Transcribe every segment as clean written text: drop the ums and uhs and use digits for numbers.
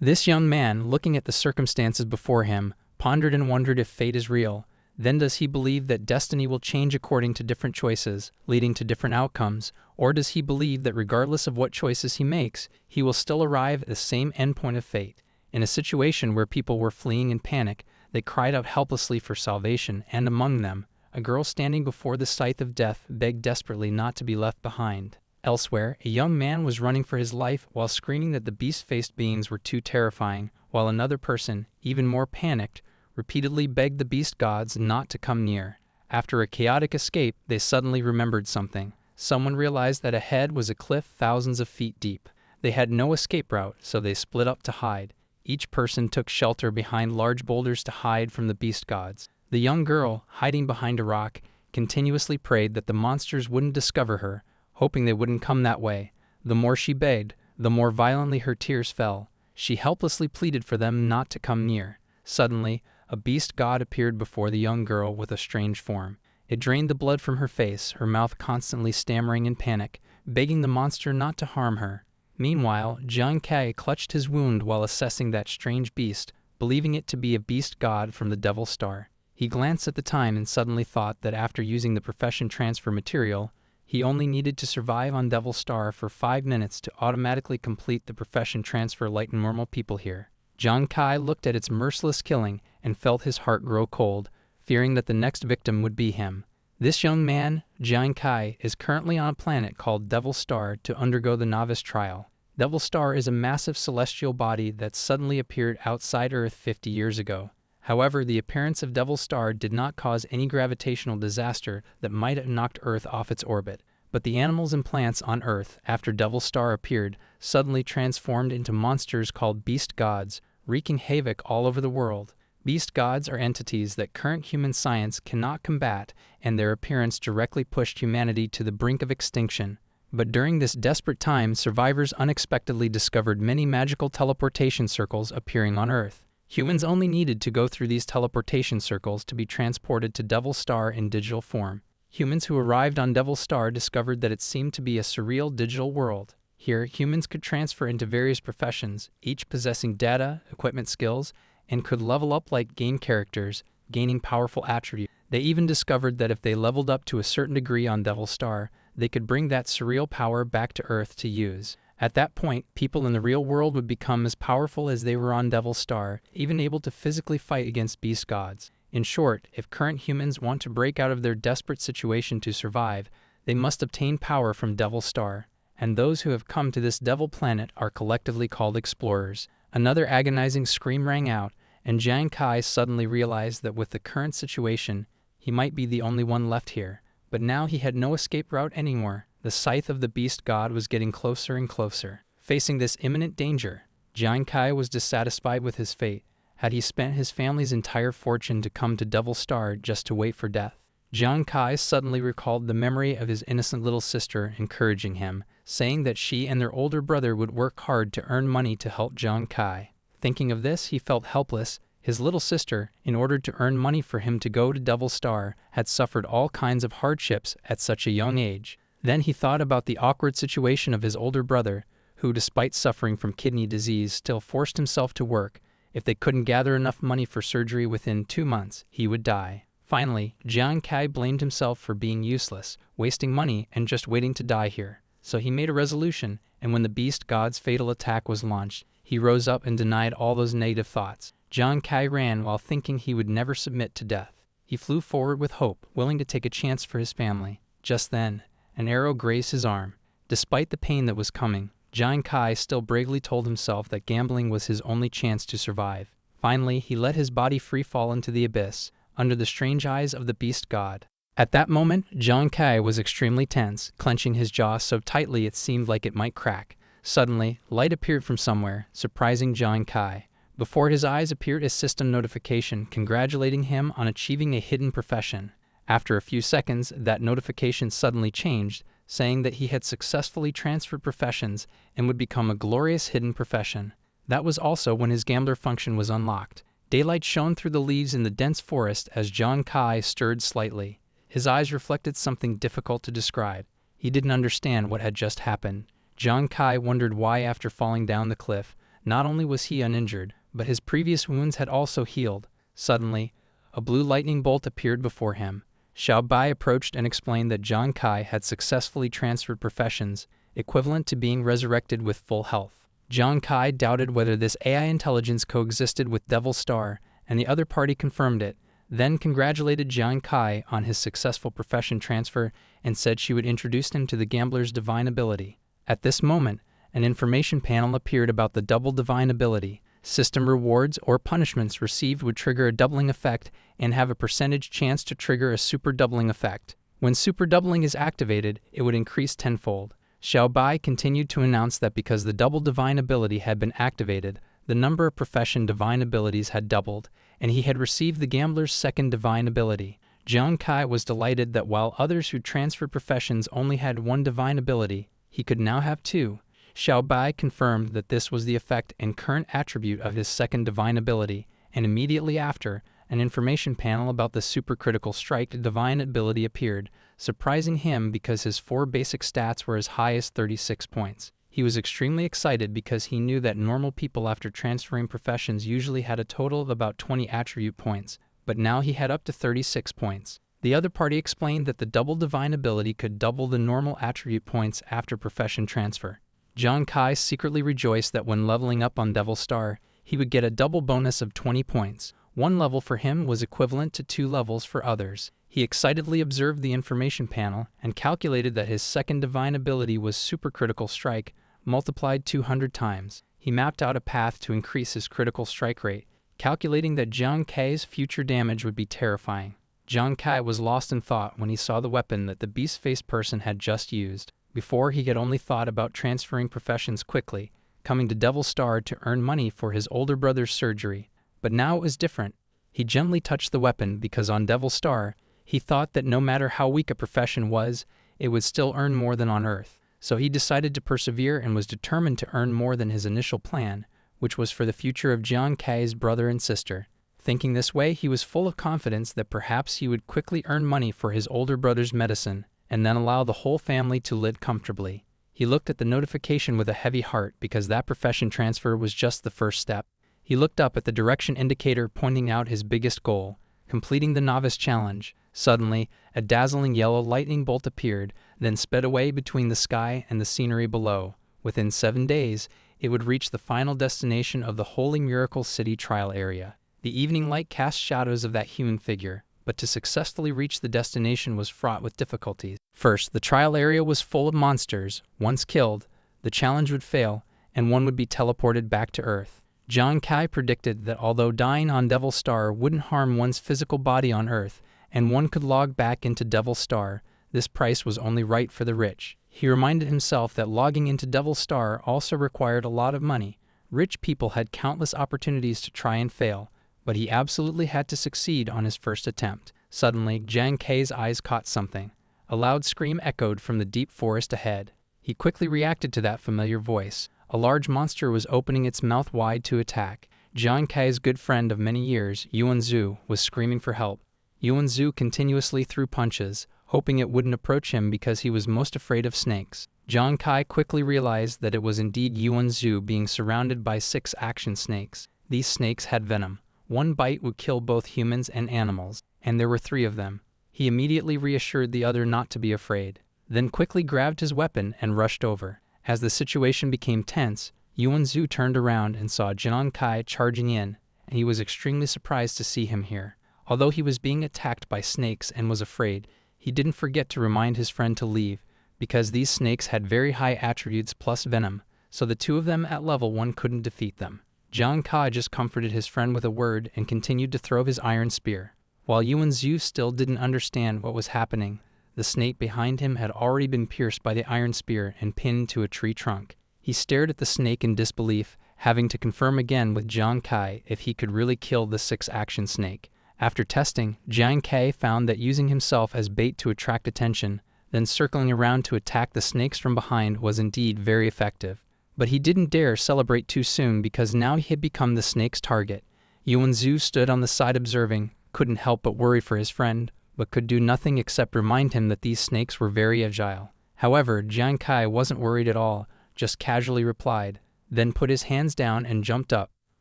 This young man, looking at the circumstances before him, pondered and wondered if fate is real. Then does he believe that destiny will change according to different choices, leading to different outcomes, or does he believe that regardless of what choices he makes, he will still arrive at the same endpoint of fate? In a situation where people were fleeing in panic, they cried out helplessly for salvation, and among them, a girl standing before the scythe of death begged desperately not to be left behind. Elsewhere, a young man was running for his life while screaming that the beast-faced beings were too terrifying, while another person, even more panicked, repeatedly begged the beast gods not to come near. After a chaotic escape, they suddenly remembered something. Someone realized that ahead was a cliff thousands of feet deep. They had no escape route, so they split up to hide. Each person took shelter behind large boulders to hide from the beast gods. The young girl, hiding behind a rock, continuously prayed that the monsters wouldn't discover her, hoping they wouldn't come that way. The more she begged, the more violently her tears fell. She helplessly pleaded for them not to come near. Suddenly, a beast god appeared before the young girl with a strange form. It drained the blood from her face, her mouth constantly stammering in panic, begging the monster not to harm her. Meanwhile, Jiang Kai clutched his wound while assessing that strange beast, believing it to be a beast god from the Devil Star. He glanced at the time and suddenly thought that after using the profession transfer material, he only needed to survive on Devil Star for 5 minutes to automatically complete the profession transfer like normal people here. Jiang Kai looked at its merciless killing and felt his heart grow cold, fearing that the next victim would be him. This young man, Jiang Kai, is currently on a planet called Devil Star to undergo the novice trial. Devil Star is a massive celestial body that suddenly appeared outside Earth 50 years ago. However, the appearance of Devil Star did not cause any gravitational disaster that might have knocked Earth off its orbit. But the animals and plants on Earth, after Devil Star appeared, suddenly transformed into monsters called beast gods, wreaking havoc all over the world. Beast gods are entities that current human science cannot combat, and their appearance directly pushed humanity to the brink of extinction. But during this desperate time, survivors unexpectedly discovered many magical teleportation circles appearing on Earth. Humans only needed to go through these teleportation circles to be transported to Devil Star in digital form. Humans who arrived on Devil Star discovered that it seemed to be a surreal digital world. Here, humans could transfer into various professions, each possessing data, equipment skills, and could level up like game characters, gaining powerful attributes. They even discovered that if they leveled up to a certain degree on Devil Star, they could bring that surreal power back to Earth to use. At that point, people in the real world would become as powerful as they were on Devil Star, even able to physically fight against beast gods. In short, if current humans want to break out of their desperate situation to survive, they must obtain power from Devil Star. And those who have come to this devil planet are collectively called explorers. Another agonizing scream rang out, and Jiang Kai suddenly realized that with the current situation, he might be the only one left here. But now he had no escape route anymore. The scythe of the beast god was getting closer and closer. Facing this imminent danger, Jiang Kai was dissatisfied with his fate. Had he spent his family's entire fortune to come to Devil Star just to wait for death? Jiang Kai suddenly recalled the memory of his innocent little sister encouraging him, saying that she and their older brother would work hard to earn money to help Jiang Kai. Thinking of this, he felt helpless. His little sister, in order to earn money for him to go to Devil Star, had suffered all kinds of hardships at such a young age. Then he thought about the awkward situation of his older brother, who, despite suffering from kidney disease, still forced himself to work. If they couldn't gather enough money for surgery within 2 months, he would die. Finally, Jiang Kai blamed himself for being useless, wasting money, and just waiting to die here. So he made a resolution, and when the beast god's fatal attack was launched, he rose up and denied all those negative thoughts. Jiang Kai ran while thinking he would never submit to death. He flew forward with hope, willing to take a chance for his family. Just then, an arrow grazed his arm. Despite the pain that was coming, Jiang Kai still bravely told himself that gambling was his only chance to survive. Finally, he let his body free fall into the abyss, under the strange eyes of the beast god. At that moment, Jiang Kai was extremely tense, clenching his jaw so tightly it seemed like it might crack. Suddenly, light appeared from somewhere, surprising Jiang Kai. Before his eyes appeared a system notification congratulating him on achieving a hidden profession. After a few seconds, that notification suddenly changed, saying that he had successfully transferred professions and would become a glorious hidden profession. That was also when his gambler function was unlocked. Daylight shone through the leaves in the dense forest as Jiang Kai stirred slightly. His eyes reflected something difficult to describe. He didn't understand what had just happened. Jiang Kai wondered why after falling down the cliff, Not only was he uninjured, but his previous wounds had also healed. Suddenly, a blue lightning bolt appeared before him. Xiao Bai approached and explained that Jiang Kai had successfully transferred professions, equivalent to being resurrected with full health. Jiang Kai doubted whether this AI intelligence coexisted with Devil Star, and the other party confirmed it, then congratulated Jiang Kai on his successful profession transfer and said she would introduce him to the gambler's divine ability. At this moment, an information panel appeared about the double divine ability. System rewards or punishments received would trigger a doubling effect and have a percentage chance to trigger a super doubling effect. When super doubling is activated, it would increase tenfold. Xiao Bai continued to announce that because the double divine ability had been activated, the number of profession divine abilities had doubled, and he had received the gambler's second divine ability. Jiang Kai was delighted that while others who transferred professions only had one divine ability, he could now have two. Xiao Bai confirmed that this was the effect and current attribute of his second divine ability, and immediately after, an information panel about the supercritical strike divine ability appeared, surprising him because his 4 basic stats were as high as 36 points. He was extremely excited because he knew that normal people after transferring professions usually had a total of about 20 attribute points, but now he had up to 36 points. The other party explained that the double divine ability could double the normal attribute points after profession transfer. Jiang Kai secretly rejoiced that when leveling up on Devil Star, he would get a double bonus of 20 points. 1 level for him was equivalent to 2 levels for others. He excitedly observed the information panel and calculated that his second divine ability was Supercritical Strike, multiplied 200 times. He mapped out a path to increase his critical strike rate, calculating that Jiang Kai's future damage would be terrifying. Jiang Kai was lost in thought when he saw the weapon that the beast-faced person had just used. Before, he had only thought about transferring professions quickly, coming to Devil Star to earn money for his older brother's surgery. But now it was different. He gently touched the weapon because on Devil Star, he thought that no matter how weak a profession was, it would still earn more than on Earth. So he decided to persevere and was determined to earn more than his initial plan, which was for the future of Jiang Kai's brother and sister. Thinking this way, he was full of confidence that perhaps he would quickly earn money for his older brother's medicine, and then allow the whole family to live comfortably. He looked at the notification with a heavy heart because that profession transfer was just the first step. He looked up at the direction indicator pointing out his biggest goal, completing the novice challenge. Suddenly, a dazzling yellow lightning bolt appeared, then sped away between the sky and the scenery below. Within 7 days, it would reach the final destination of the Holy Miracle City trial area. The evening light cast shadows of that human figure, but to successfully reach the destination was fraught with difficulties. First, the trial area was full of monsters. Once killed, the challenge would fail, and one would be teleported back to Earth. Jiang Kai predicted that although dying on Devil Star wouldn't harm one's physical body on Earth, and one could log back into Devil Star, this price was only right for the rich. He reminded himself that logging into Devil Star also required a lot of money. Rich people had countless opportunities to try and fail, but he absolutely had to succeed on his first attempt. Suddenly, Jiang Kai's eyes caught something. A loud scream echoed from the deep forest ahead. He quickly reacted to that familiar voice. A large monster was opening its mouth wide to attack. Jiang Kai's good friend of many years, Yuan Zhu, was screaming for help. Yuan Zhu continuously threw punches, hoping it wouldn't approach him because he was most afraid of snakes. Jiang Kai quickly realized that it was indeed Yuan Zhu being surrounded by 6 action snakes. These snakes had venom. 1 bite would kill both humans and animals, and there were 3 of them. He immediately reassured the other not to be afraid, then quickly grabbed his weapon and rushed over. As the situation became tense, Yuan Zhu turned around and saw Jiang Kai charging in, and he was extremely surprised to see him here. Although he was being attacked by snakes and was afraid, he didn't forget to remind his friend to leave, because these snakes had very high attributes plus venom, so the 2 of them at level 1 couldn't defeat them. Jiang Kai just comforted his friend with a word and continued to throw his iron spear. While Yuan Zhu still didn't understand what was happening, the snake behind him had already been pierced by the iron spear and pinned to a tree trunk. He stared at the snake in disbelief, having to confirm again with Jiang Kai if he could really kill the 6-action snake. After testing, Jiang Kai found that using himself as bait to attract attention, then circling around to attack the snakes from behind was indeed very effective. But he didn't dare celebrate too soon because now he had become the snake's target. Yuan Zhu stood on the side observing, couldn't help but worry for his friend, but could do nothing except remind him that these snakes were very agile. However, Jiang Kai wasn't worried at all, just casually replied, then put his hands down and jumped up.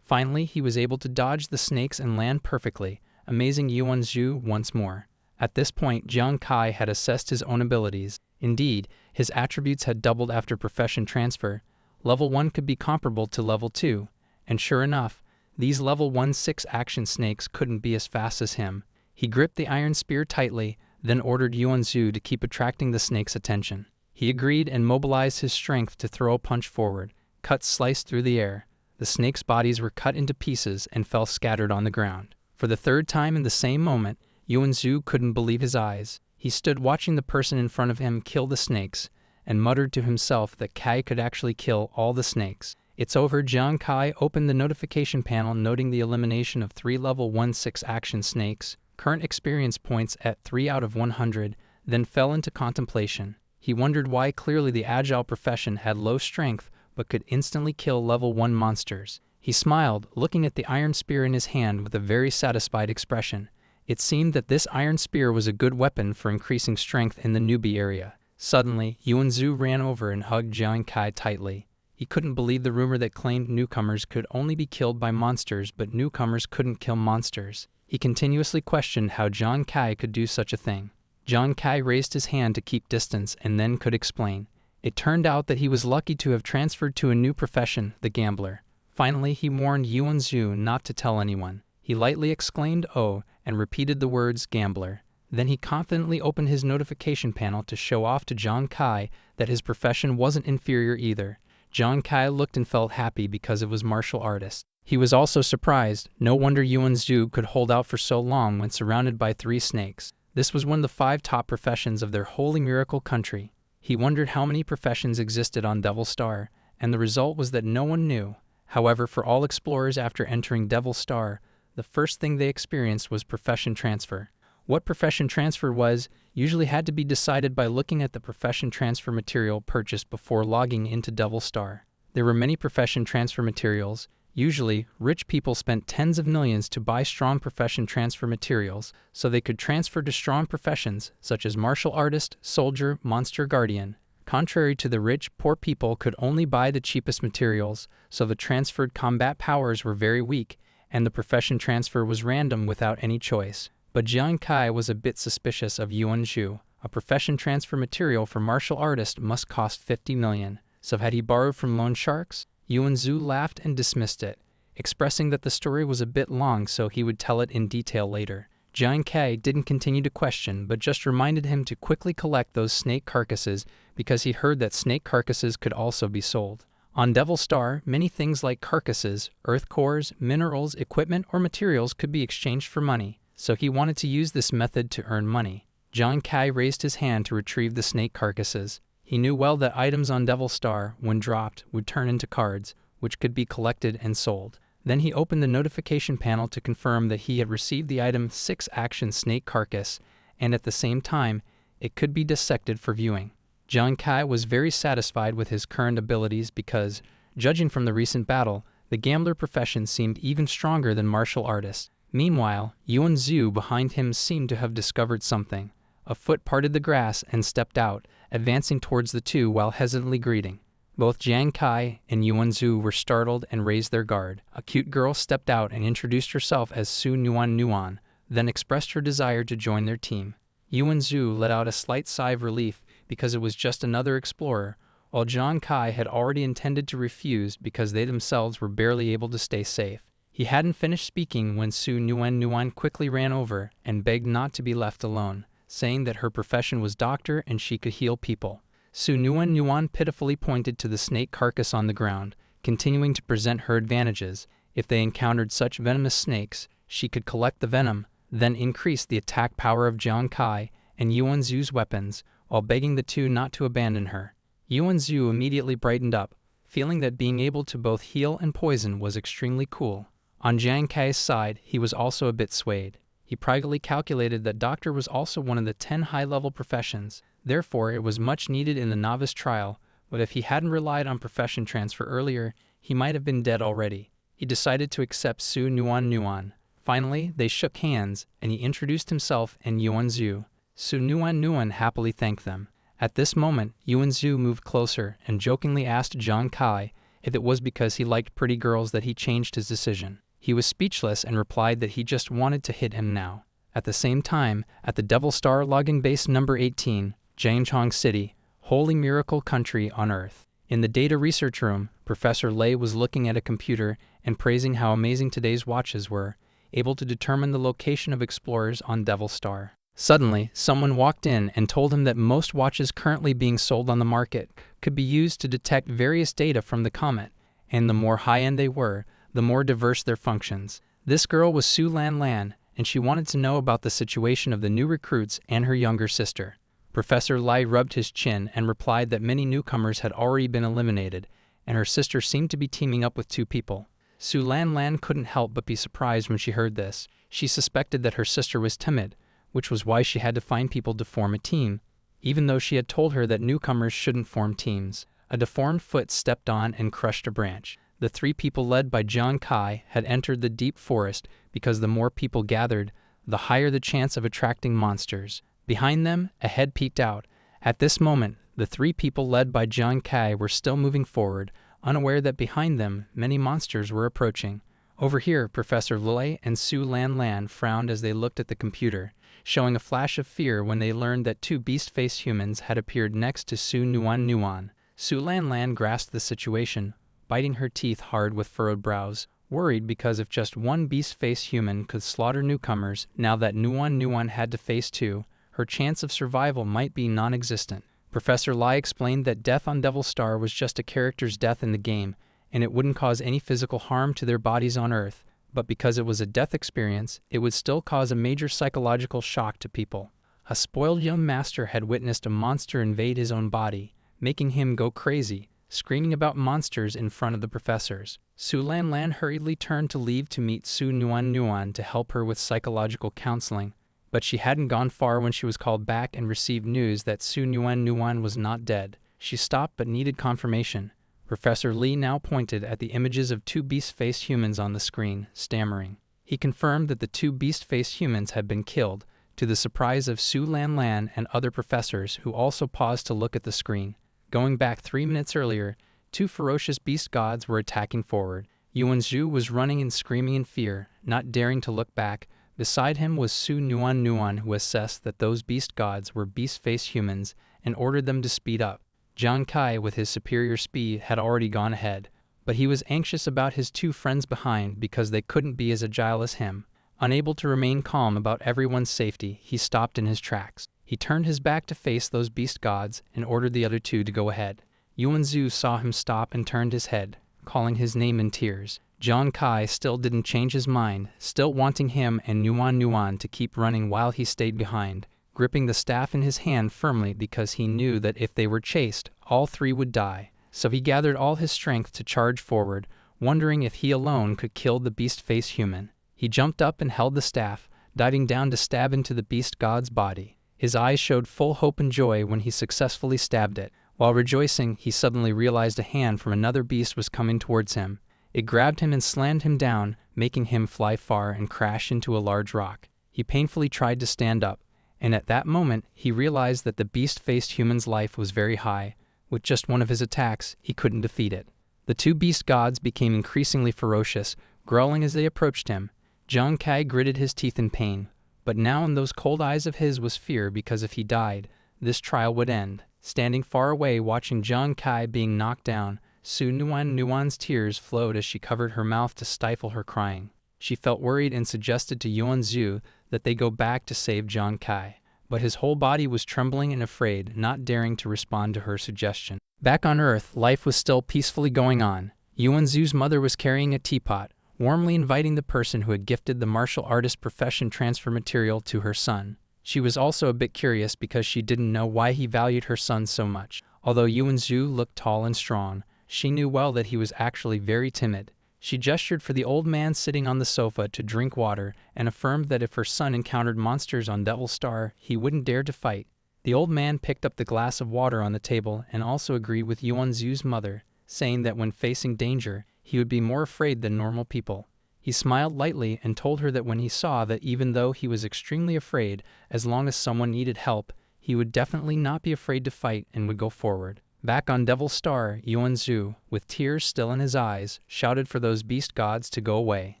Finally, he was able to dodge the snakes and land perfectly, amazing Yuan Zhu once more. At this point, Jiang Kai had assessed his own abilities. Indeed, his attributes had doubled after profession transfer. Level 1 could be comparable to Level 2, and sure enough, these Level 1 6-action snakes couldn't be as fast as him. He gripped the iron spear tightly, then ordered Yuan Zhu to keep attracting the snake's attention. He agreed and mobilized his strength to throw a punch forward. Cuts sliced through the air. The snakes' bodies were cut into pieces and fell scattered on the ground. For the third time in the same moment, Yuan Zhu couldn't believe his eyes. He stood watching the person in front of him kill the snakes, and muttered to himself that Kai could actually kill all the snakes. It's over. Jiang Kai opened the notification panel noting the elimination of 3 level 1 6-action snakes, current experience points at 3 out of 100, then fell into contemplation. He wondered why clearly the agile profession had low strength but could instantly kill level 1 monsters. He smiled, looking at the iron spear in his hand with a very satisfied expression. It seemed that this iron spear was a good weapon for increasing strength in the newbie area. Suddenly, Yuan Zhu ran over and hugged Jiang Kai tightly. He couldn't believe the rumor that claimed newcomers could only be killed by monsters, but newcomers couldn't kill monsters. He continuously questioned how Jiang Kai could do such a thing. Jiang Kai raised his hand to keep distance and then could explain. It turned out that he was lucky to have transferred to a new profession, the gambler. Finally, he warned Yuan Zhu not to tell anyone. He lightly exclaimed "Oh," and repeated the words "gambler." Then he confidently opened his notification panel to show off to Jiang Kai that his profession wasn't inferior either. Jiang Kai looked and felt happy because it was martial artist. He was also surprised. No wonder Yuan Zhu could hold out for so long when surrounded by 3 snakes. This was one of the 5 top professions of their holy miracle country. He wondered how many professions existed on Devil Star, and the result was that no one knew. However, for all explorers after entering Devil Star, the first thing they experienced was profession transfer. What profession transfer was usually had to be decided by looking at the profession transfer material purchased before logging into Devil Star. There were many profession transfer materials. Usually, rich people spent tens of millions to buy strong profession transfer materials so they could transfer to strong professions such as martial artist, soldier, monster guardian. Contrary to the rich, poor people could only buy the cheapest materials, so the transferred combat powers were very weak, and the profession transfer was random without any choice. But Jiang Kai was a bit suspicious of Yuan Zhu. A profession transfer material for martial artist must cost 50 million, so had he borrowed from loan sharks? Yuan Zhu laughed and dismissed it, expressing that the story was a bit long so he would tell it in detail later. Jiang Kai didn't continue to question, but just reminded him to quickly collect those snake carcasses because he heard that snake carcasses could also be sold. On Devil Star, many things like carcasses, earth cores, minerals, equipment, or materials could be exchanged for money, so he wanted to use this method to earn money. Jiang Kai raised his hand to retrieve the snake carcasses. He knew well that items on Devil Star, when dropped, would turn into cards, which could be collected and sold. Then he opened the notification panel to confirm that he had received the item 6-action snake carcass, and at the same time, it could be dissected for viewing. Jiang Kai was very satisfied with his current abilities because, judging from the recent battle, the gambler profession seemed even stronger than martial artist. Meanwhile, Yuan Zhu behind him seemed to have discovered something. A foot parted the grass and stepped out, advancing towards the two while hesitantly greeting. Both Jiang Kai and Yuan Zhu were startled and raised their guard. A cute girl stepped out and introduced herself as Su Nuan, then expressed her desire to join their team. Yuan Zhu let out a slight sigh of relief because it was just another explorer, while Jiang Kai had already intended to refuse because they themselves were barely able to stay safe. He hadn't finished speaking when Su Nuan quickly ran over and begged not to be left alone, saying that her profession was doctor and she could heal people. Su Nuan pitifully pointed to the snake carcass on the ground, continuing to present her advantages. If they encountered such venomous snakes, she could collect the venom, then increase the attack power of Jiang Kai and Yuan Zhu's weapons, while begging the two not to abandon her. Yuan Zhu immediately brightened up, feeling that being able to both heal and poison was extremely cool. On Jiang Kai's side, he was also a bit swayed. He privately calculated that doctor was also one of the 10 high-level professions. Therefore, it was much needed in the novice trial, but if he hadn't relied on profession transfer earlier, he might have been dead already. He decided to accept Su Nuan. Finally, they shook hands, and he introduced himself and Yuan Zhu. Su Nuan happily thanked them. At this moment, Yuan Zhu moved closer and jokingly asked Jiang Kai if it was because he liked pretty girls that he changed his decision. He was speechless and replied that he just wanted to hit him now. At the same time, at the Devil Star logging base number 18, Jiangchong City, Holy Miracle Country on Earth. In the data research room, Professor Lei was looking at a computer and praising how amazing today's watches were, able to determine the location of explorers on Devil Star. Suddenly, someone walked in and told him that most watches currently being sold on the market could be used to detect various data from the comet, and the more high-end they were, the more diverse their functions. This girl was Su Lan Lan, and she wanted to know about the situation of the new recruits and her younger sister. Professor Lai rubbed his chin and replied that many newcomers had already been eliminated, and her sister seemed to be teaming up with 2 people. Su Lan Lan couldn't help but be surprised when she heard this. She suspected that her sister was timid, which was why she had to find people to form a team, even though she had told her that newcomers shouldn't form teams. A deformed foot stepped on and crushed a branch. The 3 people led by Jiang Kai had entered the deep forest because the more people gathered, the higher the chance of attracting monsters. Behind them, a head peeked out. At this moment, the 3 people led by Jiang Kai were still moving forward, unaware that behind them, many monsters were approaching. Over here, Professor Lei and Su Lan Lan frowned as they looked at the computer, showing a flash of fear when they learned that 2 beast-faced humans had appeared next to Su Nuan. Su Lan Lan grasped the situation, biting her teeth hard with furrowed brows, worried because if just one beast-faced human could slaughter newcomers, now that Nuan had to face 2, her chance of survival might be non-existent. Professor Lai explained that death on Devil Star was just a character's death in the game, and it wouldn't cause any physical harm to their bodies on Earth, but because it was a death experience, it would still cause a major psychological shock to people. A spoiled young master had witnessed a monster invade his own body, making him go crazy, screaming about monsters in front of the professors. Su Lan Lan hurriedly turned to leave to meet Su Nuan to help her with psychological counseling, but she hadn't gone far when she was called back and received news that Su Nuan was not dead. She stopped but needed confirmation. Professor Li now pointed at the images of 2 beast-faced humans on the screen, stammering. He confirmed that the 2 beast-faced humans had been killed, to the surprise of Su Lan Lan and other professors who also paused to look at the screen. Going back 3 minutes earlier, 2 ferocious beast gods were attacking forward. Yuan Zhu was running and screaming in fear, not daring to look back. Beside him was Su Nuan, who assessed that those beast gods were beast-faced humans and ordered them to speed up. Jiang Kai, with his superior speed, had already gone ahead, but he was anxious about his 2 friends behind because they couldn't be as agile as him. Unable to remain calm about everyone's safety, he stopped in his tracks. He turned his back to face those beast gods and ordered the other 2 to go ahead. Yuan Zhu saw him stop and turned his head, calling his name in tears. Jiang Kai still didn't change his mind, still wanting him and Nuan to keep running while he stayed behind, gripping the staff in his hand firmly because he knew that if they were chased, all 3 would die. So he gathered all his strength to charge forward, wondering if he alone could kill the beast-faced human. He jumped up and held the staff, diving down to stab into the beast god's body. His eyes showed full hope and joy when he successfully stabbed it. While rejoicing, he suddenly realized a hand from another beast was coming towards him. It grabbed him and slammed him down, making him fly far and crash into a large rock. He painfully tried to stand up, and at that moment, he realized that the beast-faced human's life was very high. With just one of his attacks, he couldn't defeat it. The 2 beast gods became increasingly ferocious, growling as they approached him. Jiang Kai gritted his teeth in pain, but now in those cold eyes of his was fear because if he died, this trial would end. Standing far away watching Jiang Kai being knocked down, Su Nuan's tears flowed as she covered her mouth to stifle her crying. She felt worried and suggested to Yuan Zhu that they go back to save Jiang Kai, but his whole body was trembling and afraid, not daring to respond to her suggestion. Back on Earth, life was still peacefully going on. Yuan Zhu's mother was carrying a teapot, warmly inviting the person who had gifted the martial artist profession transfer material to her son. She was also a bit curious because she didn't know why he valued her son so much. Although Yuan Zhu looked tall and strong, she knew well that he was actually very timid. She gestured for the old man sitting on the sofa to drink water and affirmed that if her son encountered monsters on Devil Star, he wouldn't dare to fight. The old man picked up the glass of water on the table and also agreed with Yuan Zhu's mother, saying that when facing danger, he would be more afraid than normal people. He smiled lightly and told her that when he saw that even though he was extremely afraid, as long as someone needed help, he would definitely not be afraid to fight and would go forward. Back on Devil's Star, Yuan-zu, with tears still in his eyes, shouted for those beast gods to go away.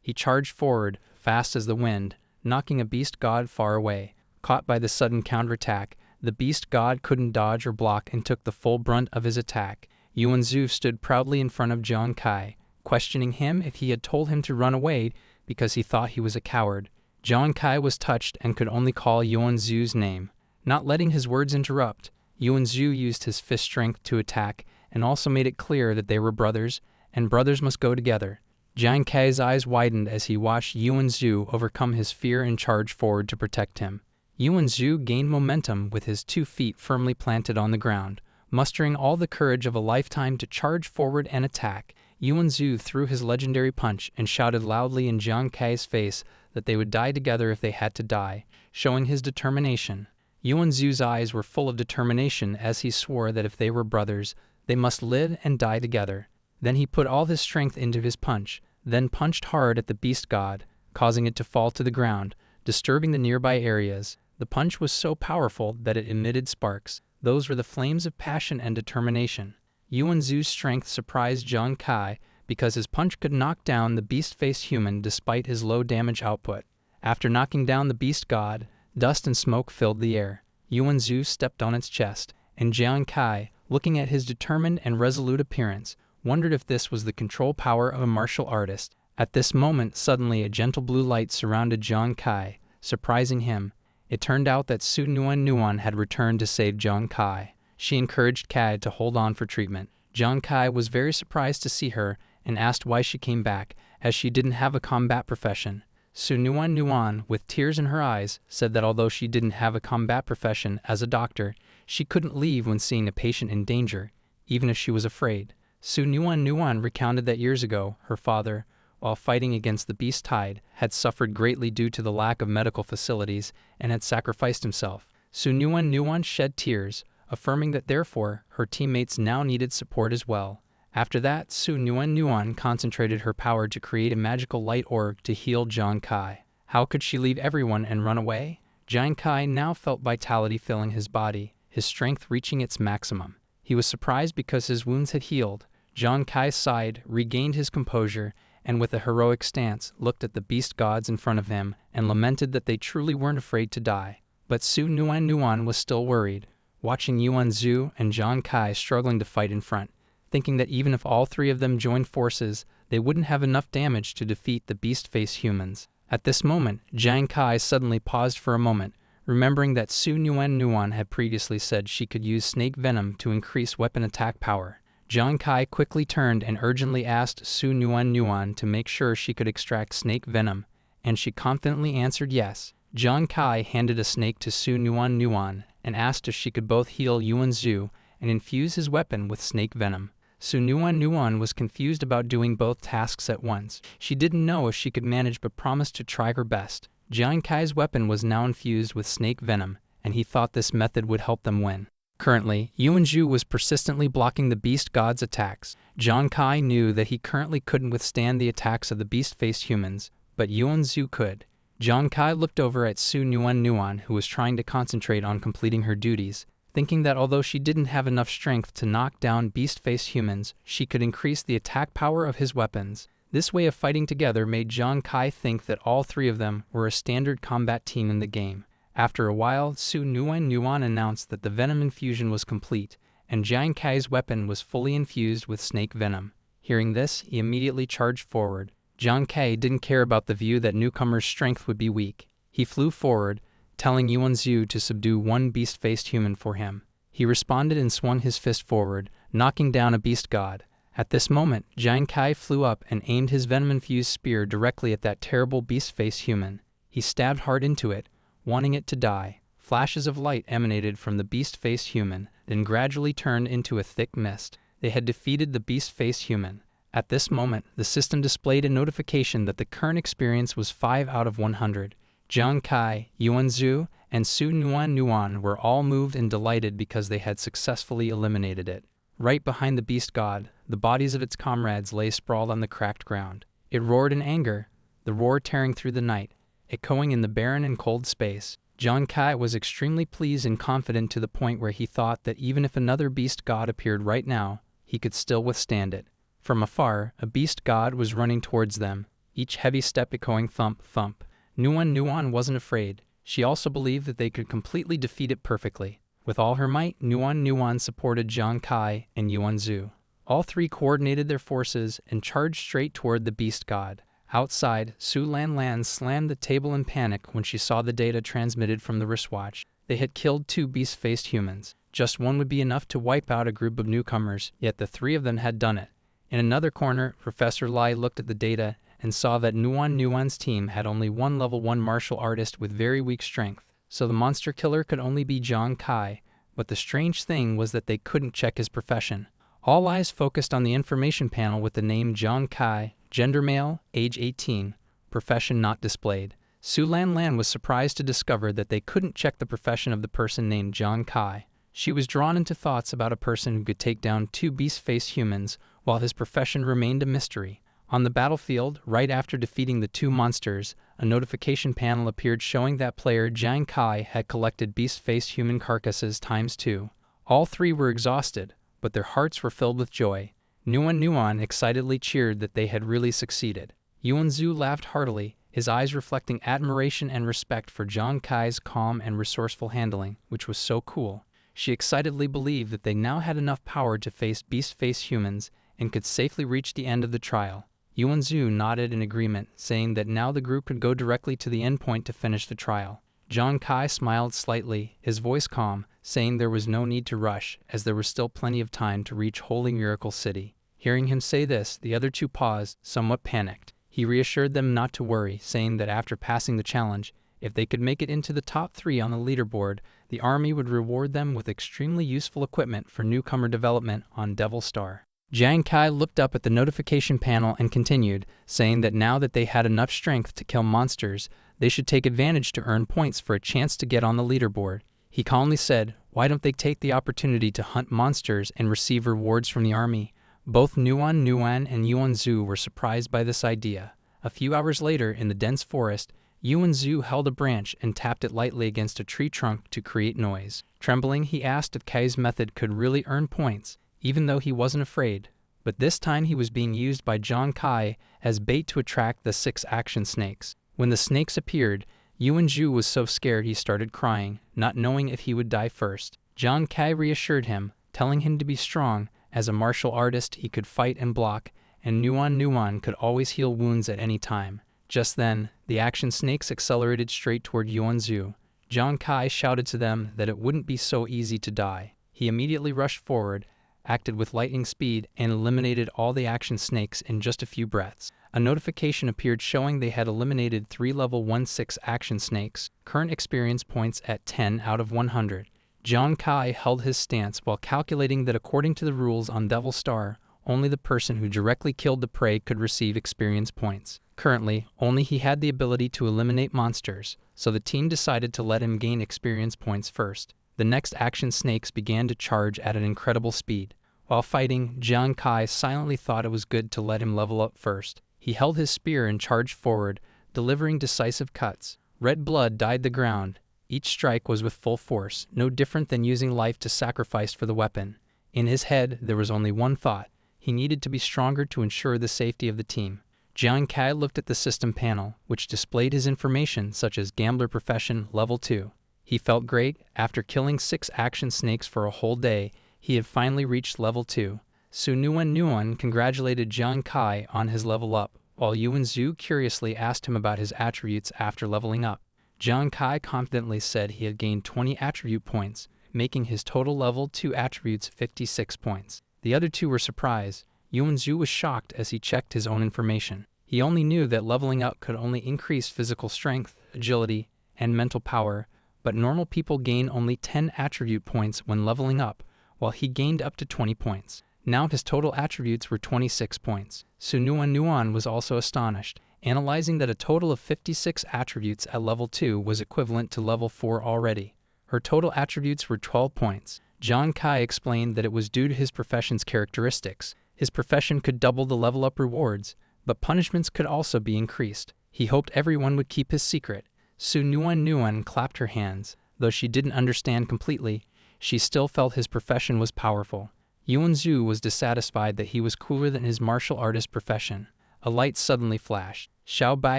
He charged forward, fast as the wind, knocking a beast god far away. Caught by the sudden counterattack, the beast god couldn't dodge or block and took the full brunt of his attack. Yuan-zu stood proudly in front of Jiang Kai, questioning him if he had told him to run away because he thought he was a coward. Jiang Kai was touched and could only call Yuan-zu's name. Not letting his words interrupt, Yuan-zu used his fist strength to attack and also made it clear that they were brothers, and brothers must go together. Jiang Kai's eyes widened as he watched Yuan-zu overcome his fear and charge forward to protect him. Yuan-zu gained momentum with his 2 feet firmly planted on the ground. Mustering all the courage of a lifetime to charge forward and attack, Yuan-zu threw his legendary punch and shouted loudly in Jiang Kai's face that they would die together if they had to die, showing his determination. Yuan-zu's eyes were full of determination as he swore that if they were brothers, they must live and die together. Then he put all his strength into his punch, then punched hard at the beast god, causing it to fall to the ground, disturbing the nearby areas. The punch was so powerful that it emitted sparks. Those were the flames of passion and determination. Yuan-zu's strength surprised Jiang Kai because his punch could knock down the beast-faced human despite his low damage output. After knocking down the beast god, dust and smoke filled the air. Yuan-zu stepped on its chest, and Jiang Kai, looking at his determined and resolute appearance, wondered if this was the control power of a martial artist. At this moment, suddenly a gentle blue light surrounded Jiang Kai, surprising him. It turned out that Su Nuan had returned to save Jiang Kai. She encouraged Kai to hold on for treatment. Jiang Kai was very surprised to see her and asked why she came back, as she didn't have a combat profession. Su Nuan, with tears in her eyes, said that although she didn't have a combat profession as a doctor, she couldn't leave when seeing a patient in danger, even if she was afraid. Su Nuan recounted that years ago, her father, while fighting against the beast tide, had suffered greatly due to the lack of medical facilities and had sacrificed himself. Su Nuan shed tears, affirming that therefore her teammates now needed support as well. After that, Su Nuan concentrated her power to create a magical light orb to heal Jiang Kai. How could she leave everyone and run away? Jiang Kai now felt vitality filling his body, his strength reaching its maximum. He was surprised because his wounds had healed. Jiang Kai sighed, regained his composure, and with a heroic stance looked at the beast gods in front of him and lamented that they truly weren't afraid to die. But Su Nuan was still worried, watching Yuan-zu and Jiang Kai struggling to fight in front, thinking that even if all 3 of them joined forces, they wouldn't have enough damage to defeat the beast-faced humans. At this moment, Jiang Kai suddenly paused for a moment, remembering that Su Nuan had previously said she could use snake venom to increase weapon attack power. Jiang Kai quickly turned and urgently asked Su Nuan to make sure she could extract snake venom, and she confidently answered yes. Jiang Kai handed a snake to Su Nuan and asked if she could both heal Yuan-zu and infuse his weapon with snake venom. Su Nuan was confused about doing both tasks at once. She didn't know if she could manage but promised to try her best. Jiang Kai's weapon was now infused with snake venom, and he thought this method would help them win. Currently, Yuan-zu was persistently blocking the beast god's attacks. Jiang Kai knew that he currently couldn't withstand the attacks of the beast-faced humans, but Yuan-zu could. Jiang Kai looked over at Su Nuan, who was trying to concentrate on completing her duties, thinking that although she didn't have enough strength to knock down beast-faced humans, she could increase the attack power of his weapons. This way of fighting together made Jiang Kai think that all 3 of them were a standard combat team in the game. After a while, Su Nuan announced that the venom infusion was complete, and Jiang Kai's weapon was fully infused with snake venom. Hearing this, he immediately charged forward. Jiang Kai didn't care about the view that newcomer's strength would be weak. He flew forward, telling Yuan-zu to subdue 1 beast-faced human for him. He responded and swung his fist forward, knocking down a beast god. At this moment, Jiang Kai flew up and aimed his venom-infused spear directly at that terrible beast-faced human. He stabbed hard into it, wanting it to die. Flashes of light emanated from the beast-faced human, then gradually turned into a thick mist. They had defeated the beast-faced human. At this moment, the system displayed a notification that the current experience was 5 out of 100. Jiang Kai, Yuan-zu, and Su Nuan were all moved and delighted because they had successfully eliminated it. Right behind the beast god, the bodies of its comrades lay sprawled on the cracked ground. It roared in anger, the roar tearing through the night, echoing in the barren and cold space. John Kai was extremely pleased and confident to the point where he thought that even if another beast god appeared right now, he could still withstand it. From afar, a beast god was running towards them, each heavy step echoing thump, thump. Nuan wasn't afraid. She also believed that they could completely defeat it perfectly. With all her might, Nuan supported John Kai and Yuanzhu. All three coordinated their forces and charged straight toward the beast god. Outside, Su Lan slammed the table in panic when she saw the data transmitted from the wristwatch. They had killed 2 beast-faced humans. Just one would be enough to wipe out a group of newcomers, yet the 3 of them had done it. In another corner, Professor Lai looked at the data and saw that Nuan's team had only one level 1 martial artist with very weak strength, so the monster killer could only be John Kai, but the strange thing was that they couldn't check his profession. All eyes focused on the information panel with the name John Kai, gender male, age 18, profession not displayed. Su Lan was surprised to discover that they couldn't check the profession of the person named John Kai. She was drawn into thoughts about a person who could take down 2 beast-faced humans while his profession remained a mystery. On the battlefield, right after defeating the 2 monsters, a notification panel appeared showing that player John Kai had collected beast-faced human carcasses ×2. All 3 were exhausted, but their hearts were filled with joy. Nuan excitedly cheered that they had really succeeded. Yuanzhu laughed heartily, his eyes reflecting admiration and respect for John Kai's calm and resourceful handling, which was so cool. She excitedly believed that they now had enough power to face beast-faced humans and could safely reach the end of the trial. Yuanzhu nodded in agreement, saying that now the group could go directly to the endpoint to finish the trial. John Kai smiled slightly, his voice calm, saying there was no need to rush, as there was still plenty of time to reach Holy Miracle City. Hearing him say this, the other 2 paused, somewhat panicked. He reassured them not to worry, saying that after passing the challenge, if they could make it into the top 3 on the leaderboard, the army would reward them with extremely useful equipment for newcomer development on Devil Star. John Kai looked up at the notification panel and continued, saying that now that they had enough strength to kill monsters, they should take advantage to earn points for a chance to get on the leaderboard. He calmly said, "Why don't they take the opportunity to hunt monsters and receive rewards from the army?" Both Nuan and Yuanzhu were surprised by this idea. A few hours later, in the dense forest, Yuanzhu held a branch and tapped it lightly against a tree trunk to create noise. Trembling, he asked if Kai's method could really earn points, even though he wasn't afraid. But this time he was being used by John Kai as bait to attract the 6 action snakes. When the snakes appeared, Yuanzhu was so scared he started crying, not knowing if he would die first. John Kai reassured him, telling him to be strong. As a martial artist, he could fight and block, and Nuan could always heal wounds at any time. Just then, the action snakes accelerated straight toward Yuanzhu. John Kai shouted to them that it wouldn't be so easy to die. He immediately rushed forward, acted with lightning speed, and eliminated all the action snakes in just a few breaths. A notification appeared showing they had eliminated 3 level 1/6 action snakes, current experience points at 10 out of 100. John Kai held his stance while calculating that according to the rules on Devil Star, only the person who directly killed the prey could receive experience points. Currently, only he had the ability to eliminate monsters, so the team decided to let him gain experience points first. The next action snakes began to charge at an incredible speed. While fighting, John Kai silently thought it was good to let him level up first. He held his spear and charged forward, delivering decisive cuts. Red blood dyed the ground. Each strike was with full force, no different than using life to sacrifice for the weapon. In his head, there was only one thought. He needed to be stronger to ensure the safety of the team. John Kai looked at the system panel, which displayed his information such as Gambler Profession Level 2. He felt great. After killing 6 action snakes for a whole day, he had finally reached Level 2. Su Nuan congratulated John Kai on his level up, while Yuanzhu curiously asked him about his attributes after leveling up. John Kai confidently said he had gained 20 attribute points, making his total level 2 attributes 56 points. The other 2 were surprised. Yuanzhu was shocked as he checked his own information. He only knew that leveling up could only increase physical strength, agility, and mental power, but normal people gain only 10 attribute points when leveling up, while he gained up to 20 points. Now his total attributes were 26 points. Su Nuan was also astonished, analyzing that a total of 56 attributes at level 2 was equivalent to level 4 already. Her total attributes were 12 points. John Kai explained that it was due to his profession's characteristics. His profession could double the level-up rewards, but punishments could also be increased. He hoped everyone would keep his secret. Su Nuan Nuan clapped her hands. Though she didn't understand completely, she still felt his profession was powerful. Yuan Zhu was dissatisfied that he was cooler than his martial artist profession. A light suddenly flashed. Xiao Bai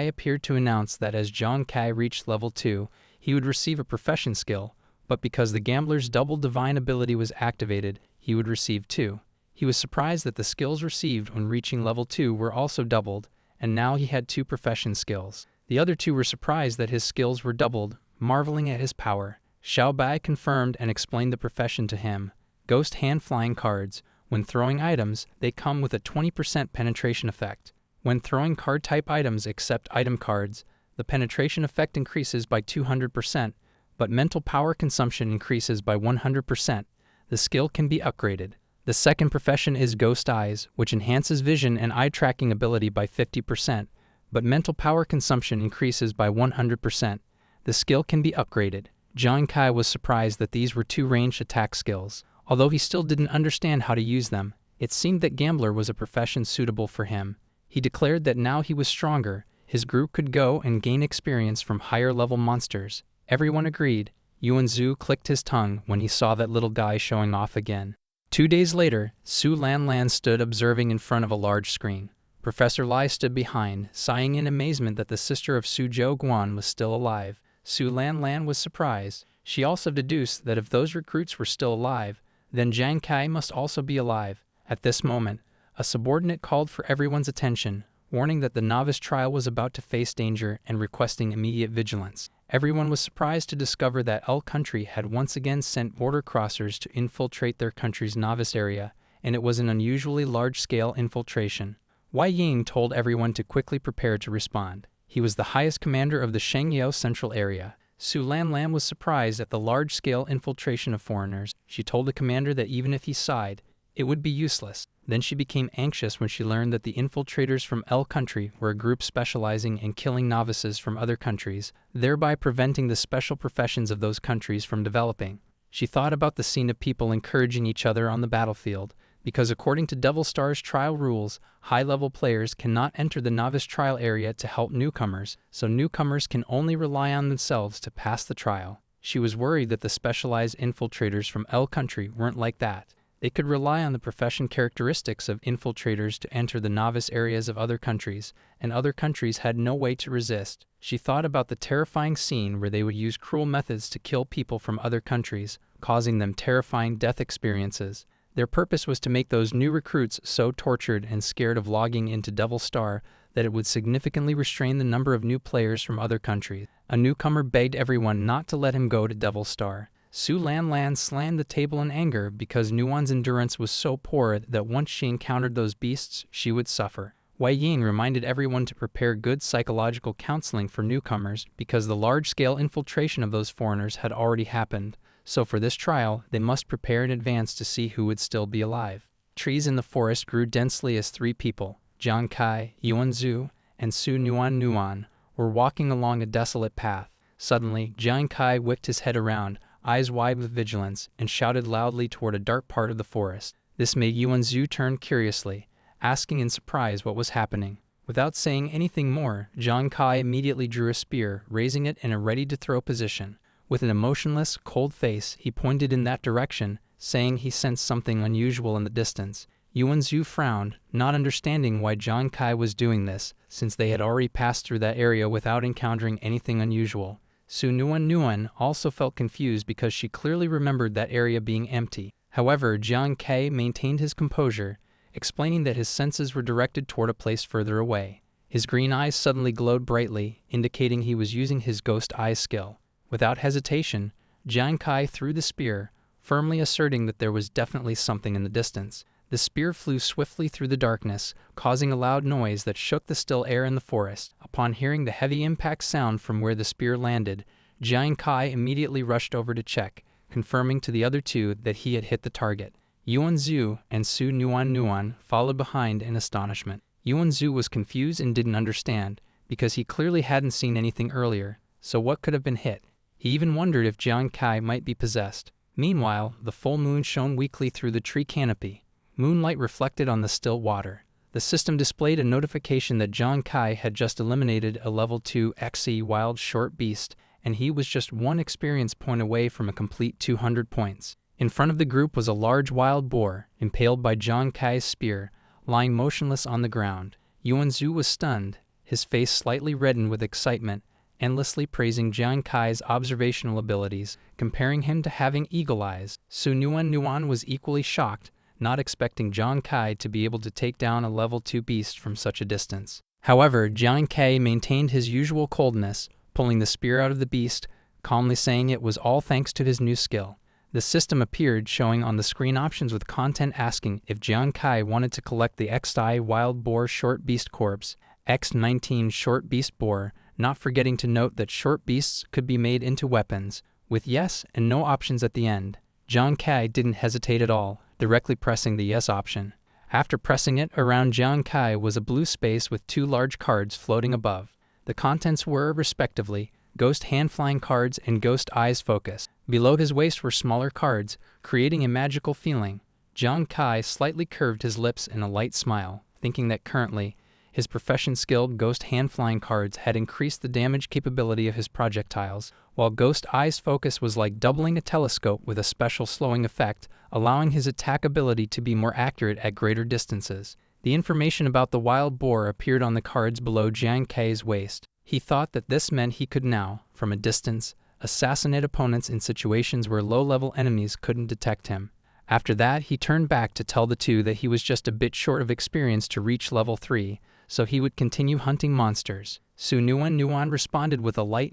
appeared to announce that as Zhang Kai reached level 2, he would receive a profession skill, but because the gambler's double divine ability was activated, he would receive 2. He was surprised that the skills received when reaching level 2 were also doubled, and now he had 2 profession skills. The other 2 were surprised that his skills were doubled, marveling at his power. Xiao Bai confirmed and explained the profession to him. Ghost hand flying cards. When throwing items, they come with a 20% penetration effect. When throwing card-type items except item cards, the penetration effect increases by 200%, but mental power consumption increases by 100%. The skill can be upgraded. The second profession is Ghost Eyes, which enhances vision and eye tracking ability by 50%, but mental power consumption increases by 100%. The skill can be upgraded. Zhang Kai was surprised that these were 2 ranged attack skills. Although he still didn't understand how to use them, it seemed that Gambler was a profession suitable for him. He declared that now he was stronger, his group could go and gain experience from higher-level monsters. Everyone agreed. Yuan Zhu clicked his tongue when he saw that little guy showing off again. 2 days later, Su Lan Lan stood observing in front of a large screen. Professor Lai stood behind, sighing in amazement that the sister of Su Zhou Guan was still alive. Su Lan Lan was surprised. She also deduced that if those recruits were still alive, then Zhang Kai must also be alive. At this moment, a subordinate called for everyone's attention, warning that the novice trial was about to face danger and requesting immediate vigilance. Everyone was surprised to discover that L country had once again sent border crossers to infiltrate their country's novice area, and it was an unusually large-scale infiltration. Wei Ying told everyone to quickly prepare to respond. He was the highest commander of the Shengyao Central Area. Su Lan Lan was surprised at the large-scale infiltration of foreigners. She told the commander that even if he sighed, it would be useless. Then she became anxious when she learned that the infiltrators from L country were a group specializing in killing novices from other countries, thereby preventing the special professions of those countries from developing. She thought about the scene of people encouraging each other on the battlefield, because according to Devil Star's trial rules, high-level players cannot enter the novice trial area to help newcomers, so newcomers can only rely on themselves to pass the trial. She was worried that the specialized infiltrators from L country weren't like that. They could rely on the profession characteristics of infiltrators to enter the novice areas of other countries, and other countries had no way to resist. She thought about the terrifying scene where they would use cruel methods to kill people from other countries, causing them terrifying death experiences. Their purpose was to make those new recruits so tortured and scared of logging into Devil Star that it would significantly restrain the number of new players from other countries. A newcomer begged everyone not to let him go to Devil Star. Su Lan Lan slammed the table in anger because Nuan's endurance was so poor that once she encountered those beasts, she would suffer. Wei Ying reminded everyone to prepare good psychological counseling for newcomers because the large-scale infiltration of those foreigners had already happened. So for this trial, they must prepare in advance to see who would still be alive. Trees in the forest grew densely as 3 people, Zhang Kai, Yuan Zhu, and Su Nuan Nuan, were walking along a desolate path. Suddenly, Zhang Kai whipped his head around, eyes wide with vigilance, and shouted loudly toward a dark part of the forest. This made Yuan Zhu turn curiously, asking in surprise what was happening. Without saying anything more, Zhang Kai immediately drew a spear, raising it in a ready-to-throw position. With an emotionless, cold face, he pointed in that direction, saying he sensed something unusual in the distance. Yuan Zhu frowned, not understanding why Zhang Kai was doing this, since they had already passed through that area without encountering anything unusual. Su Nuan Nuan also felt confused because she clearly remembered that area being empty. However, Zhang Kai maintained his composure, explaining that his senses were directed toward a place further away. His green eyes suddenly glowed brightly, indicating he was using his Ghost Eye skill. Without hesitation, Zhang Kai threw the spear, firmly asserting that there was definitely something in the distance. The spear flew swiftly through the darkness, causing a loud noise that shook the still air in the forest. Upon hearing the heavy impact sound from where the spear landed, Zhang Kai immediately rushed over to check, confirming to the other 2 that he had hit the target. Yuan Zhu and Su Nuan Nuan followed behind in astonishment. Yuan Zhu was confused and didn't understand, because he clearly hadn't seen anything earlier, so what could have been hit? He even wondered if Zhang Kai might be possessed. Meanwhile, the full moon shone weakly through the tree canopy. Moonlight reflected on the still water. The system displayed a notification that Jiang Kai had just eliminated a level 2 XE wild short beast, and he was just one experience point away from a complete 200 points. In front of the group was a large wild boar, impaled by Jiang Kai's spear, lying motionless on the ground. Yuan Zhu was stunned, his face slightly reddened with excitement, endlessly praising Jiang Kai's observational abilities, comparing him to having eagle eyes. Su Nuan was equally shocked, not expecting Jiang Kai to be able to take down a level 2 beast from such a distance. However, Jiang Kai maintained his usual coldness, pulling the spear out of the beast, calmly saying it was all thanks to his new skill. The system appeared, showing on the screen options with content asking if Jiang Kai wanted to collect the XI Wild Boar Short Beast Corpse, X19 Short Beast Boar, not forgetting to note that short beasts could be made into weapons, with yes and no options at the end. Jiang Kai didn't hesitate at all, directly pressing the yes option. After pressing it, around Jiang Kai was a blue space with 2 large cards floating above. The contents were, respectively, Ghost Hand Flying cards and Ghost Eyes Focus. Below his waist were smaller cards, creating a magical feeling. Jiang Kai slightly curved his lips in a light smile, thinking that currently, his profession-skilled Ghost Hand Flying cards had increased the damage capability of his projectiles, while Ghost Eyes Focus was like doubling a telescope with a special slowing effect, allowing his attack ability to be more accurate at greater distances. The information about the wild boar appeared on the cards below Jiang Kai's waist. He thought that this meant he could now, from a distance, assassinate opponents in situations where low-level enemies couldn't detect him. After that, he turned back to tell the two that he was just a bit short of experience to reach level 3, so he would continue hunting monsters. Su Nuan responded with a light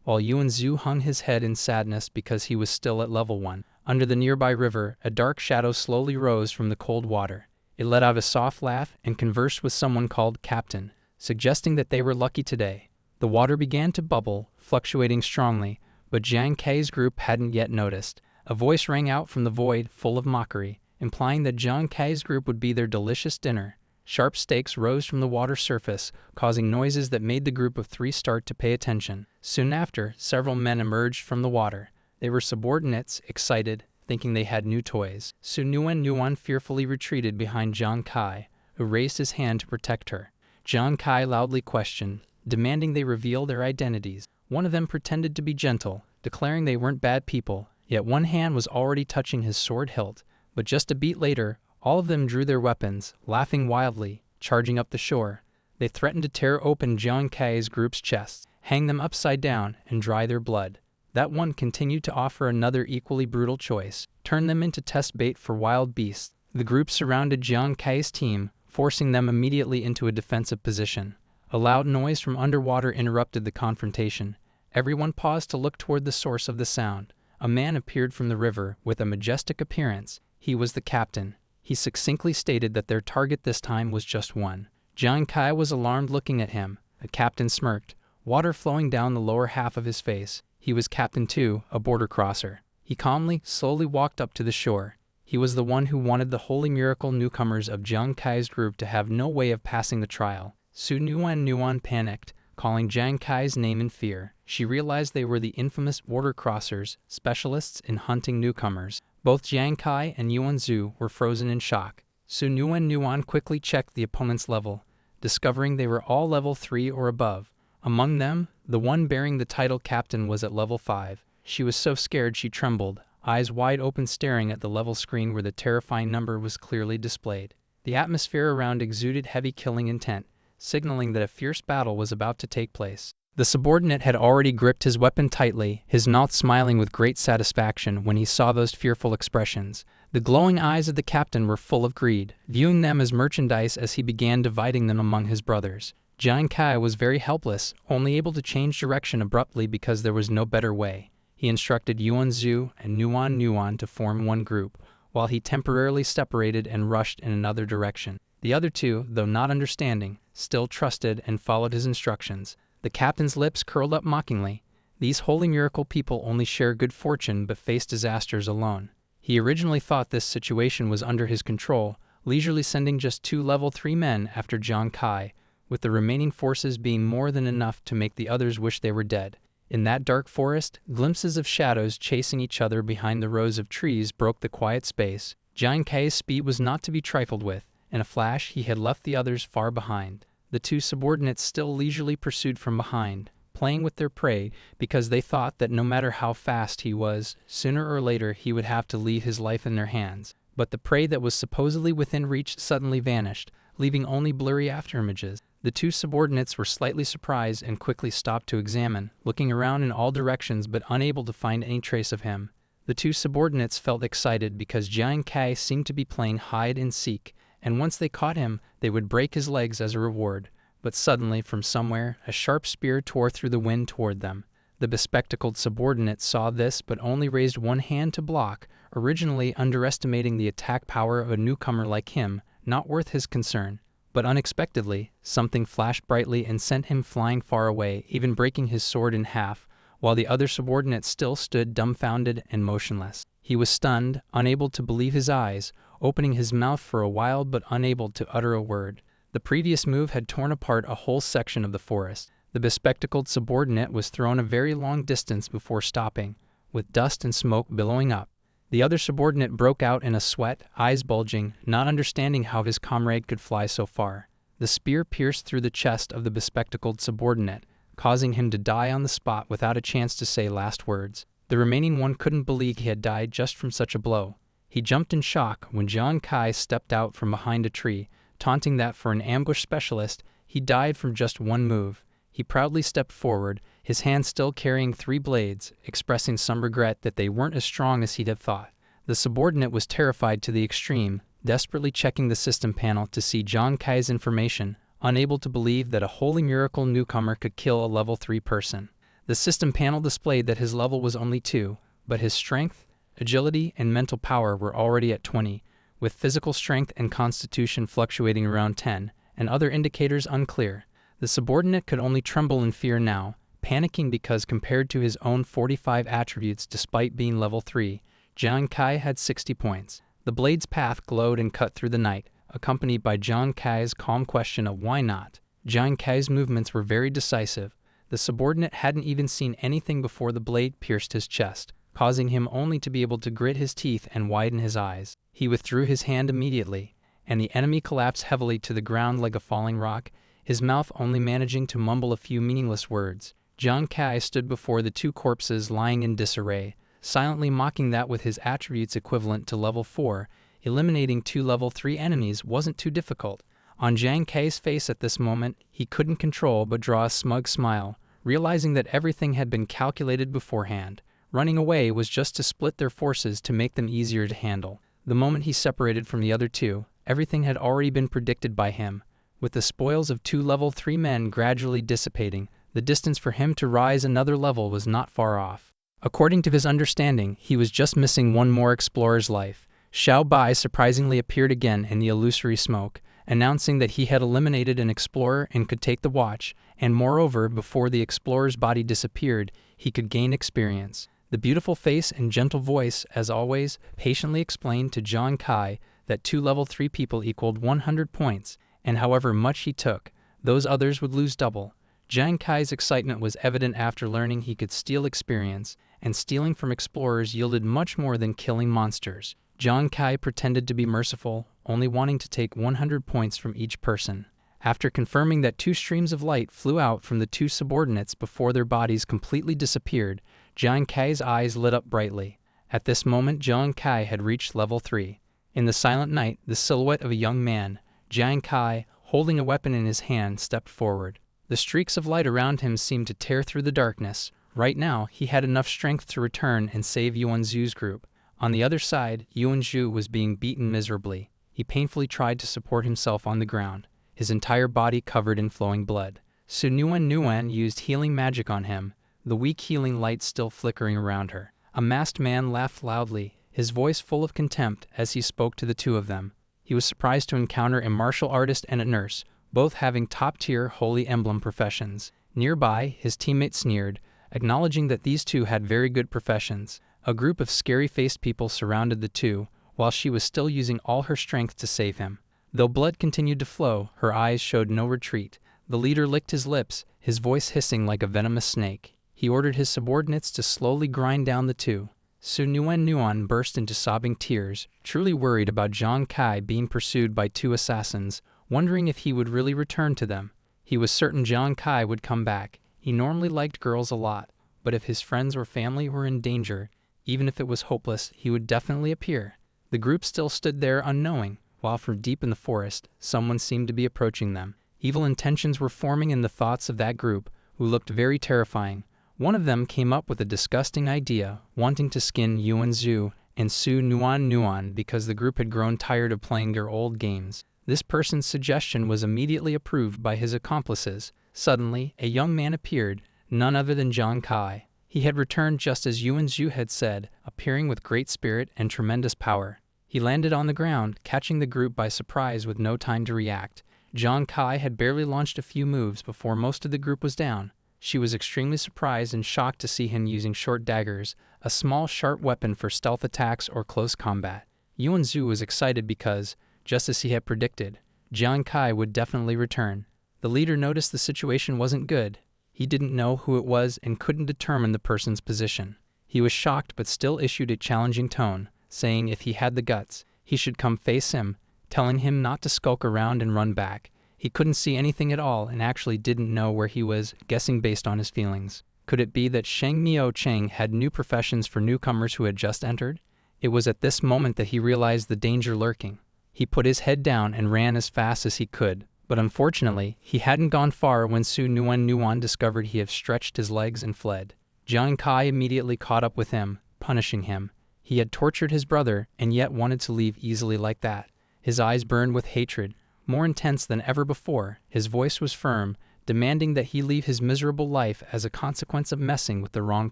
while Yuan Zhu hung his head in sadness because he was still at level 1. Under the nearby river, a dark shadow slowly rose from the cold water. It let out a soft laugh and conversed with someone called Captain, suggesting that they were lucky today. The water began to bubble, fluctuating strongly, but Jiang Kai's group hadn't yet noticed. A voice rang out from the void, full of mockery, implying that Jiang Kai's group would be their delicious dinner. Sharp stakes rose from the water surface, causing noises that made the group of 3 start to pay attention. Soon after, several men emerged from the water. They were subordinates, excited, thinking they had new toys. Su Nuan fearfully retreated behind Jiang Kai, who raised his hand to protect her. Jiang Kai loudly questioned, demanding they reveal their identities. One of them pretended to be gentle, declaring they weren't bad people, yet one hand was already touching his sword hilt. But just a beat later, all of them drew their weapons, laughing wildly, charging up the shore. They threatened to tear open Jiang Kai's group's chests, hang them upside down, and dry their blood. That one continued to offer another equally brutal choice, turn them into test bait for wild beasts. The group surrounded Jiang Kai's team, forcing them immediately into a defensive position. A loud noise from underwater interrupted the confrontation. Everyone paused to look toward the source of the sound. A man appeared from the river with a majestic appearance. He was the captain. He succinctly stated that their target this time was just one. Jiang Kai was alarmed looking at him. The captain smirked, water flowing down the lower half of his face. He was Captain 2, a border crosser. He calmly, slowly walked up to the shore. He was the one who wanted the holy miracle newcomers of Jiang Kai's group to have no way of passing the trial. Su Nuan panicked, calling Jiang Kai's name in fear. She realized they were the infamous border crossers, specialists in hunting newcomers. Both Jiang Kai and Yuan Zhu were frozen in shock. Su Nuan quickly checked the opponent's level, discovering they were all level 3 or above. Among them, the one bearing the title captain was at level 5. She was so scared she trembled, eyes wide open staring at the level screen where the terrifying number was clearly displayed. The atmosphere around exuded heavy killing intent, signaling that a fierce battle was about to take place. The subordinate had already gripped his weapon tightly, his mouth smiling with great satisfaction when he saw those fearful expressions. The glowing eyes of the captain were full of greed, viewing them as merchandise as he began dividing them among his brothers. Jiang Kai was very helpless, only able to change direction abruptly because there was no better way. He instructed Yuan Zhu and Nuan to form one group, while he temporarily separated and rushed in another direction. The other two, though not understanding, still trusted and followed his instructions. The captain's lips curled up mockingly. These holy miracle people only share good fortune but face disasters alone. He originally thought this situation was under his control, leisurely sending just 2 level 3 men after Jiang Kai, with the remaining forces being more than enough to make the others wish they were dead. In that dark forest, glimpses of shadows chasing each other behind the rows of trees broke the quiet space. Jiang Kai's speed was not to be trifled with, In a flash, he had left the others far behind. The two subordinates still leisurely pursued from behind, playing with their prey because they thought that no matter how fast he was, sooner or later he would have to leave his life in their hands. But the prey that was supposedly within reach suddenly vanished, leaving only blurry afterimages. The two subordinates were slightly surprised and quickly stopped to examine, looking around in all directions but unable to find any trace of him. The two subordinates felt excited because Jiang Kai seemed to be playing hide and seek, and once they caught him, they would break his legs as a reward. But suddenly, from somewhere, a sharp spear tore through the wind toward them. The bespectacled subordinate saw this but only raised one hand to block, originally underestimating the attack power of a newcomer like him, not worth his concern. But unexpectedly, something flashed brightly and sent him flying far away, even breaking his sword in half, while the other subordinate still stood dumbfounded and motionless. He was stunned, unable to believe his eyes, opening his mouth for a while but unable to utter a word. The previous move had torn apart a whole section of the forest. The bespectacled subordinate was thrown a very long distance before stopping, with dust and smoke billowing up. The other subordinate broke out in a sweat, eyes bulging, not understanding how his comrade could fly so far. The spear pierced through the chest of the bespectacled subordinate, causing him to die on the spot without a chance to say last words. The remaining one couldn't believe he had died just from such a blow. He jumped in shock when Jiang Kai stepped out from behind a tree, taunting that for an ambush specialist, he died from just one move. He proudly stepped forward, his hand still carrying 3 blades, expressing some regret that they weren't as strong as he'd have thought. The subordinate was terrified to the extreme, desperately checking the system panel to see Jiang Kai's information, unable to believe that a holy miracle newcomer could kill a level 3 person. The system panel displayed that his level was only 2, but his strength, agility, and mental power were already at 20, with physical strength and constitution fluctuating around 10, and other indicators unclear. The subordinate could only tremble in fear now, panicking because compared to his own 45 attributes despite being level 3, Jiang Kai had 60 points. The blade's path glowed and cut through the night, accompanied by Jiang Kai's calm question of why not. Jiang Kai's movements were very decisive. The subordinate hadn't even seen anything before the blade pierced his chest, causing him only to be able to grit his teeth and widen his eyes. He withdrew his hand immediately, and the enemy collapsed heavily to the ground like a falling rock, his mouth only managing to mumble a few meaningless words. Jiang Kai stood before the 2 corpses lying in disarray, silently mocking that with his attributes equivalent to level 4, eliminating 2 level 3 enemies wasn't too difficult. On Jiang Kai's face at this moment, he couldn't control but draw a smug smile, realizing that everything had been calculated beforehand. Running away was just to split their forces to make them easier to handle. The moment he separated from the other 2, everything had already been predicted by him. With the spoils of 2 level 3 men gradually dissipating, the distance for him to rise another level was not far off. According to his understanding, he was just missing one more explorer's life. Xiao Bai surprisingly appeared again in the illusory smoke, announcing that he had eliminated an explorer and could take the watch, and moreover, before the explorer's body disappeared, he could gain experience. The beautiful face and gentle voice, as always, patiently explained to Jiang Kai that 2 level 3 people equaled 100 points, and however much he took, those others would lose double. Jiang Kai's excitement was evident after learning he could steal experience, and stealing from explorers yielded much more than killing monsters. Jiang Kai pretended to be merciful, only wanting to take 100 points from each person. After confirming that 2 streams of light flew out from the 2 subordinates before their bodies completely disappeared, Jiang Kai's eyes lit up brightly. At this moment, Jiang Kai had reached level 3. In the silent night, the silhouette of a young man, Jiang Kai, holding a weapon in his hand, stepped forward. The streaks of light around him seemed to tear through the darkness. Right now, he had enough strength to return and save Yuan Zhu's group. On the other side, Yuan Zhu was being beaten miserably. He painfully tried to support himself on the ground, his entire body covered in flowing blood. Su Nuan used healing magic on him, the weak healing light still flickering around her. A masked man laughed loudly, his voice full of contempt as he spoke to the 2 of them. He was surprised to encounter a martial artist and a nurse, both having top-tier holy emblem professions. Nearby, his teammate sneered, acknowledging that these 2 had very good professions. A group of scary-faced people surrounded the 2, while she was still using all her strength to save him. Though blood continued to flow, her eyes showed no retreat. The leader licked his lips, his voice hissing like a venomous snake. He ordered his subordinates to slowly grind down the 2. Su Nuan burst into sobbing tears, truly worried about Jiang Kai being pursued by two assassins, wondering if he would really return to them. He was certain Jiang Kai would come back. He normally liked girls a lot, but if his friends or family were in danger, even if it was hopeless, he would definitely appear. The group still stood there unknowing, while from deep in the forest, someone seemed to be approaching them. Evil intentions were forming in the thoughts of that group, who looked very terrifying. One of them came up with a disgusting idea, wanting to skin Yuan Zhu and Su Nuan because the group had grown tired of playing their old games. This person's suggestion was immediately approved by his accomplices. Suddenly, a young man appeared, none other than Jiang Kai. He had returned just as Yuan Zhu had said, appearing with great spirit and tremendous power. He landed on the ground, catching the group by surprise with no time to react. Jiang Kai had barely launched a few moves before most of the group was down. She was extremely surprised and shocked to see him using short daggers, a small sharp weapon for stealth attacks or close combat. Yuan Zhu was excited because, just as he had predicted, Jiang Kai would definitely return. The leader noticed the situation wasn't good. He didn't know who it was and couldn't determine the person's position. He was shocked but still issued a challenging tone, saying if he had the guts, he should come face him, telling him not to skulk around and run back. He couldn't see anything at all and actually didn't know where he was, guessing based on his feelings. Could it be that Sheng Miao Cheng had new professions for newcomers who had just entered? It was at this moment that he realized the danger lurking. He put his head down and ran as fast as he could, but unfortunately, he hadn't gone far when Su Nuan discovered he had stretched his legs and fled. Jiang Kai immediately caught up with him, punishing him. He had tortured his brother and yet wanted to leave easily like that. His eyes burned with hatred, more intense than ever before. His voice was firm, demanding that he leave his miserable life as a consequence of messing with the wrong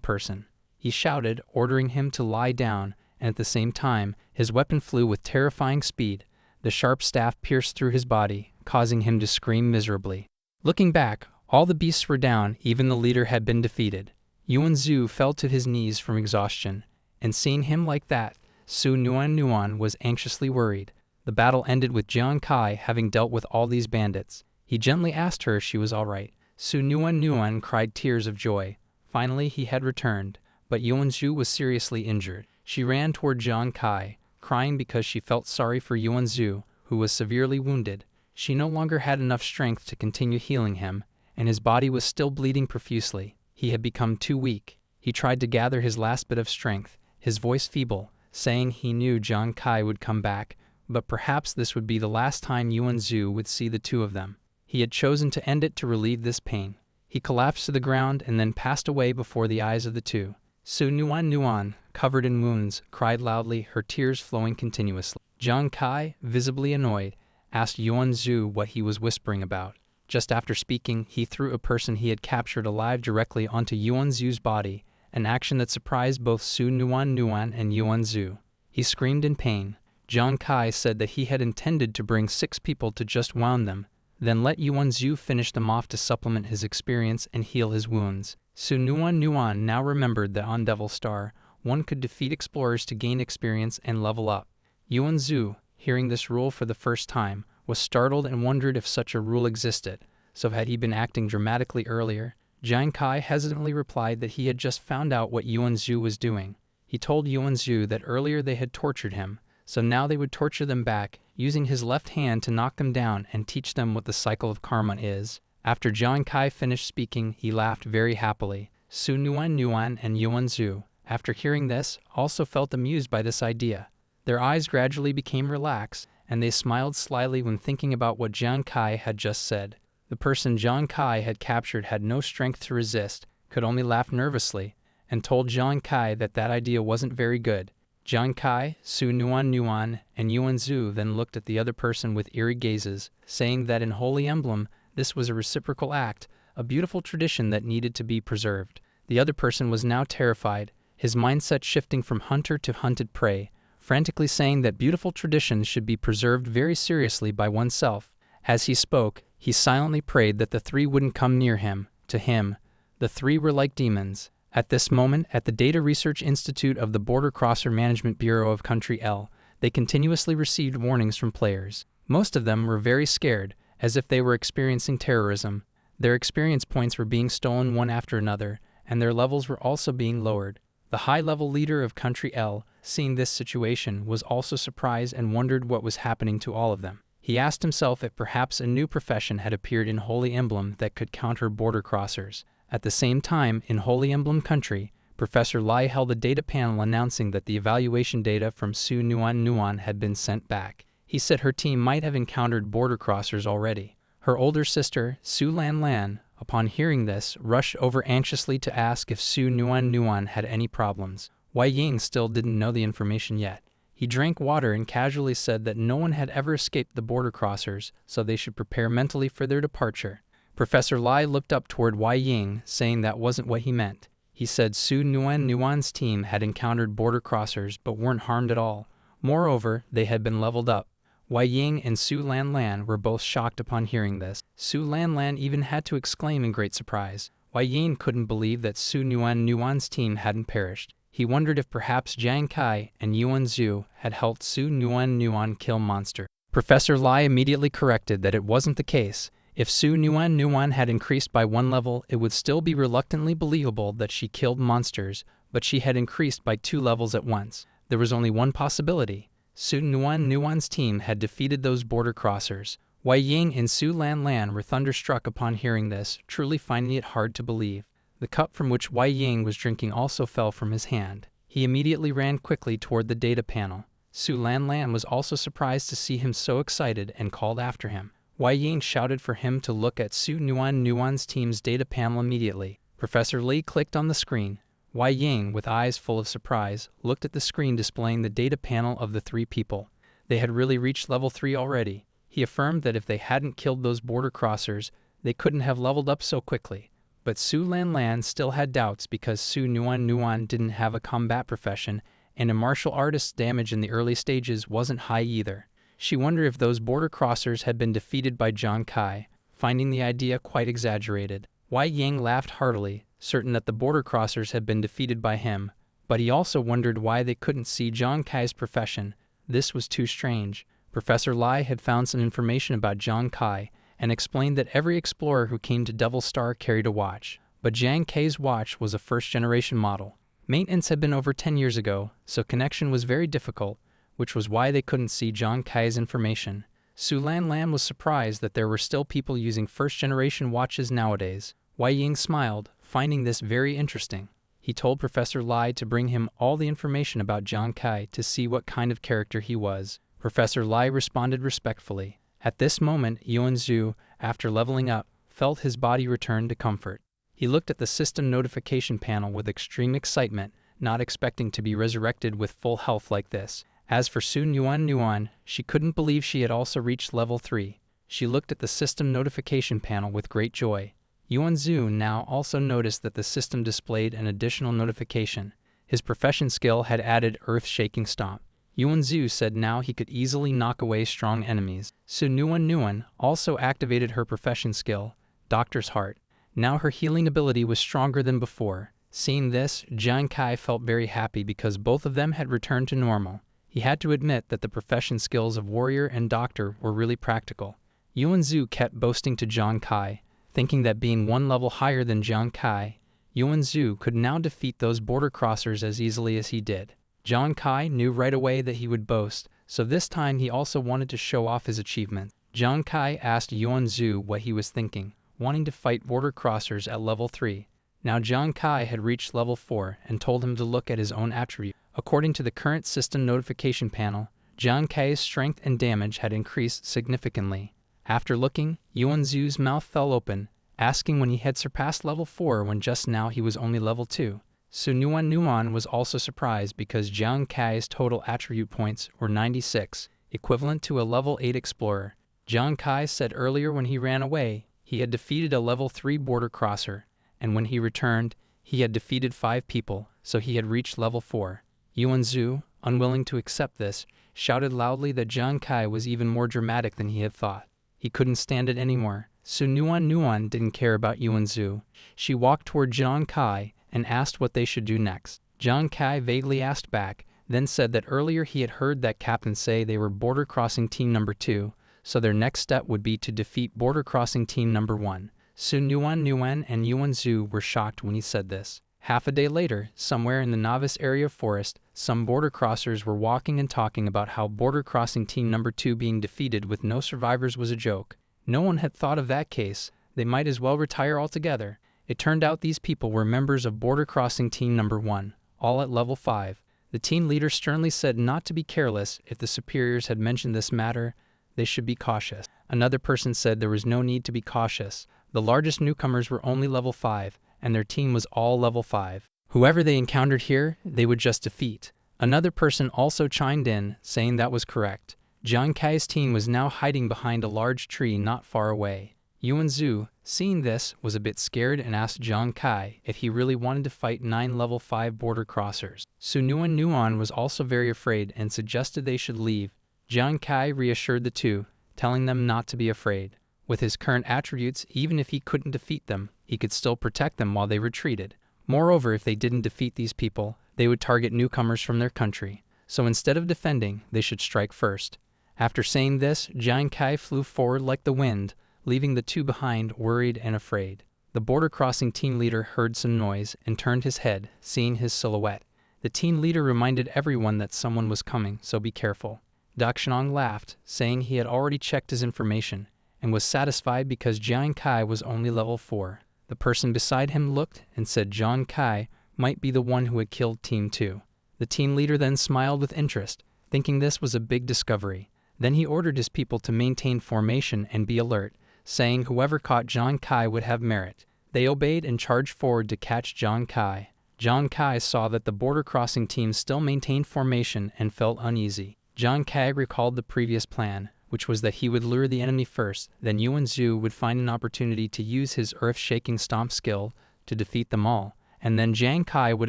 person. He shouted, ordering him to lie down, and at the same time, his weapon flew with terrifying speed. The sharp staff pierced through his body, causing him to scream miserably. Looking back, all the beasts were down, even the leader had been defeated. Yuan Zhu fell to his knees from exhaustion, and seeing him like that, Su Nuan was anxiously worried. The battle ended with Jiang Kai having dealt with all these bandits. He gently asked her if she was all right. Su Nuan cried tears of joy. Finally, he had returned, but Yuan Zhu was seriously injured. She ran toward Jiang Kai, crying because she felt sorry for Yuan Zhu, who was severely wounded. She no longer had enough strength to continue healing him, and his body was still bleeding profusely. He had become too weak. He tried to gather his last bit of strength, his voice feeble, saying he knew Jiang Kai would come back, but perhaps this would be the last time Yuan Zhu would see the two of them. He had chosen to end it to relieve this pain. He collapsed to the ground and then passed away before the eyes of the two. Su Nuan, covered in wounds, cried loudly, her tears flowing continuously. Jiang Kai, visibly annoyed, asked Yuan Zhu what he was whispering about. Just after speaking, he threw a person he had captured alive directly onto Yuan Zhu's body, an action that surprised both Su Nuan and Yuan Zhu. He screamed in pain. Jiang Kai said that he had intended to bring 6 people to just wound them, then let Yuan Zhu finish them off to supplement his experience and heal his wounds. Su Nuan now remembered that on Devil Star, one could defeat explorers to gain experience and level up. Yuan Zhu, hearing this rule for the first time, was startled and wondered if such a rule existed. So had he been acting dramatically earlier? Jiang Kai hesitantly replied that he had just found out what Yuan Zhu was doing. He told Yuan Zhu that earlier they had tortured him, so now they would torture them back, using his left hand to knock them down and teach them what the cycle of karma is. After Jiang Kai finished speaking, he laughed very happily. Su Nuan and Yuan Zhu, after hearing this, also felt amused by this idea. Their eyes gradually became relaxed, and they smiled slyly when thinking about what Jiang Kai had just said. The person Jiang Kai had captured had no strength to resist, could only laugh nervously, and told Jiang Kai that that idea wasn't very good. Jiang Kai, Su Nuan, and Yuan Zhu then looked at the other person with eerie gazes, saying that in Holy Emblem, this was a reciprocal act, a beautiful tradition that needed to be preserved. The other person was now terrified, his mindset shifting from hunter to hunted prey, frantically saying that beautiful traditions should be preserved very seriously by oneself. As he spoke, he silently prayed that the 3 wouldn't come near him. To him, the 3 were like demons. At this moment, at the Data Research Institute of the Border Crosser Management Bureau of Country L, they continuously received warnings from players. Most of them were very scared, as if they were experiencing terrorism. Their experience points were being stolen one after another, and their levels were also being lowered. The high-level leader of Country L, seeing this situation, was also surprised and wondered what was happening to all of them. He asked himself if perhaps a new profession had appeared in Holy Emblem that could counter border crossers. At the same time, in Holy Emblem Country, Professor Lai held a data panel announcing that the evaluation data from Su Nuan had been sent back. He said her team might have encountered border crossers already. Her older sister, Su Lan, upon hearing this, rushed over anxiously to ask if Su Nuan had any problems. Wei Ying still didn't know the information yet. He drank water and casually said that no one had ever escaped the border crossers, so they should prepare mentally for their departure. Professor Lai looked up toward Wei Ying, saying that wasn't what he meant. He said Su Nuan's team had encountered border crossers but weren't harmed at all. Moreover, they had been leveled up. Wei Ying and Su Lan were both shocked upon hearing this. Su Lan even had to exclaim in great surprise. Wei Ying couldn't believe that Su Nuan's team hadn't perished. He wondered if perhaps Jiang Kai and Yuan Zhu had helped Su Nuan kill monster. Professor Lai immediately corrected that it wasn't the case. If Su Nuan had increased by 1 level, it would still be reluctantly believable that she killed monsters, but she had increased by 2 levels at once. There was only one possibility. Su Nuan's team had defeated those border crossers. Wei Ying and Su Lan were thunderstruck upon hearing this, truly finding it hard to believe. The cup from which Wei Ying was drinking also fell from his hand. He immediately ran quickly toward the data panel. Su Lan was also surprised to see him so excited and called after him. Wei Ying shouted for him to look at Su Nuan's team's data panel immediately. Professor Li clicked on the screen. Wei Ying, with eyes full of surprise, looked at the screen displaying the data panel of the 3 people. They had really reached level 3 already. He affirmed that if they hadn't killed those border crossers, they couldn't have leveled up so quickly. But Su Lan still had doubts because Su Nuan didn't have a combat profession, and a martial artist's damage in the early stages wasn't high either. She wondered if those border crossers had been defeated by Jiang Kai, finding the idea quite exaggerated. Wei Ying laughed heartily, certain that the border crossers had been defeated by him, but he also wondered why they couldn't see Jiang Kai's profession. This was too strange. Professor Lai had found some information about Jiang Kai, and explained that every explorer who came to Devil Star carried a watch, but Jiang Kai's watch was a first-generation model. Maintenance had been over 10 years ago, so connection was very difficult, which was why they couldn't see Jiang Kai's information. Su Lan was surprised that there were still people using first-generation watches nowadays. Wei Ying smiled, finding this very interesting. He told Professor Lai to bring him all the information about Jiang Kai to see what kind of character he was. Professor Lai responded respectfully. At this moment, Yuan Zhu, after leveling up, felt his body return to comfort. He looked at the system notification panel with extreme excitement, not expecting to be resurrected with full health like this. As for Su Nuan, she couldn't believe she had also reached level 3. She looked at the system notification panel with great joy. Yuan Zhu now also noticed that the system displayed an additional notification. His profession skill had added earth-shaking stomp. Yuan Zhu said now he could easily knock away strong enemies. Su Nuan also activated her profession skill, Doctor's Heart. Now her healing ability was stronger than before. Seeing this, Jiang Kai felt very happy because both of them had returned to normal. He had to admit that the profession skills of warrior and doctor were really practical. Yuan Zhu kept boasting to Jiang Kai, thinking that being 1 level higher than Jiang Kai, Yuan Zhu could now defeat those border crossers as easily as he did. Jiang Kai knew right away that he would boast, so this time he also wanted to show off his achievement. Jiang Kai asked Yuan Zhu what he was thinking, wanting to fight border crossers at level 3. Now Jiang Kai had reached level 4 and told him to look at his own attribute. According to the current system notification panel, Jiang Kai's strength and damage had increased significantly. After looking, Yuan Zhu's mouth fell open, asking when he had surpassed level 4 when just now he was only level 2. Su Nuan was also surprised because Jiang Kai's total attribute points were 96, equivalent to a level 8 explorer. Jiang Kai said earlier when he ran away, he had defeated a level 3 border crosser, and when he returned, he had defeated 5 people, so he had reached level 4. Yuan Zhu, unwilling to accept this, shouted loudly that Jiang Kai was even more dramatic than he had thought. He couldn't stand it anymore. Su Nuan didn't care about Yuan Zhu. She walked toward Jiang Kai and asked what they should do next. Jiang Kai vaguely asked back, then said that earlier he had heard that captain say they were border crossing team number 2, so their next step would be to defeat border crossing team number 1. Su Nuan and Yuan Zhu were shocked when he said this. Half a day later, somewhere in the novice area forest, some border crossers were walking and talking about how border crossing team number 2 being defeated with no survivors was a joke. No one had thought of that case. They might as well retire altogether. It turned out these people were members of border crossing team number 1, all at level 5. The team leader sternly said not to be careless. If the superiors had mentioned this matter, they should be cautious. Another person said there was no need to be cautious. The largest newcomers were only level 5, and their team was all level 5. Whoever they encountered here, they would just defeat. Another person also chimed in, saying that was correct. Jiang Kai's team was now hiding behind a large tree not far away. Yuan Zhu, seeing this, was a bit scared and asked Jiang Kai if he really wanted to fight 9 level 5 border crossers. Su Nuan was also very afraid and suggested they should leave. Jiang Kai reassured the two, telling them not to be afraid. With his current attributes, even if he couldn't defeat them, he could still protect them while they retreated. Moreover, if they didn't defeat these people, they would target newcomers from their country. So instead of defending, they should strike first. After saying this, Jiang Kai flew forward like the wind, leaving the two behind, worried and afraid. The border crossing team leader heard some noise and turned his head, seeing his silhouette. The team leader reminded everyone that someone was coming, so be careful. Dakshanong laughed, saying he had already checked his information, and was satisfied because Jiang Kai was only level 4. The person beside him looked and said Jiang Kai might be the one who had killed Team 2. The team leader then smiled with interest, thinking this was a big discovery. Then he ordered his people to maintain formation and be alert, saying whoever caught Jiang Kai would have merit. They obeyed and charged forward to catch Jiang Kai. Jiang Kai saw that the border crossing team still maintained formation and felt uneasy. Jiang Kai recalled the previous plan, which was that he would lure the enemy first, then Yuan Zhu would find an opportunity to use his earth-shaking stomp skill to defeat them all, and then Jiang Kai would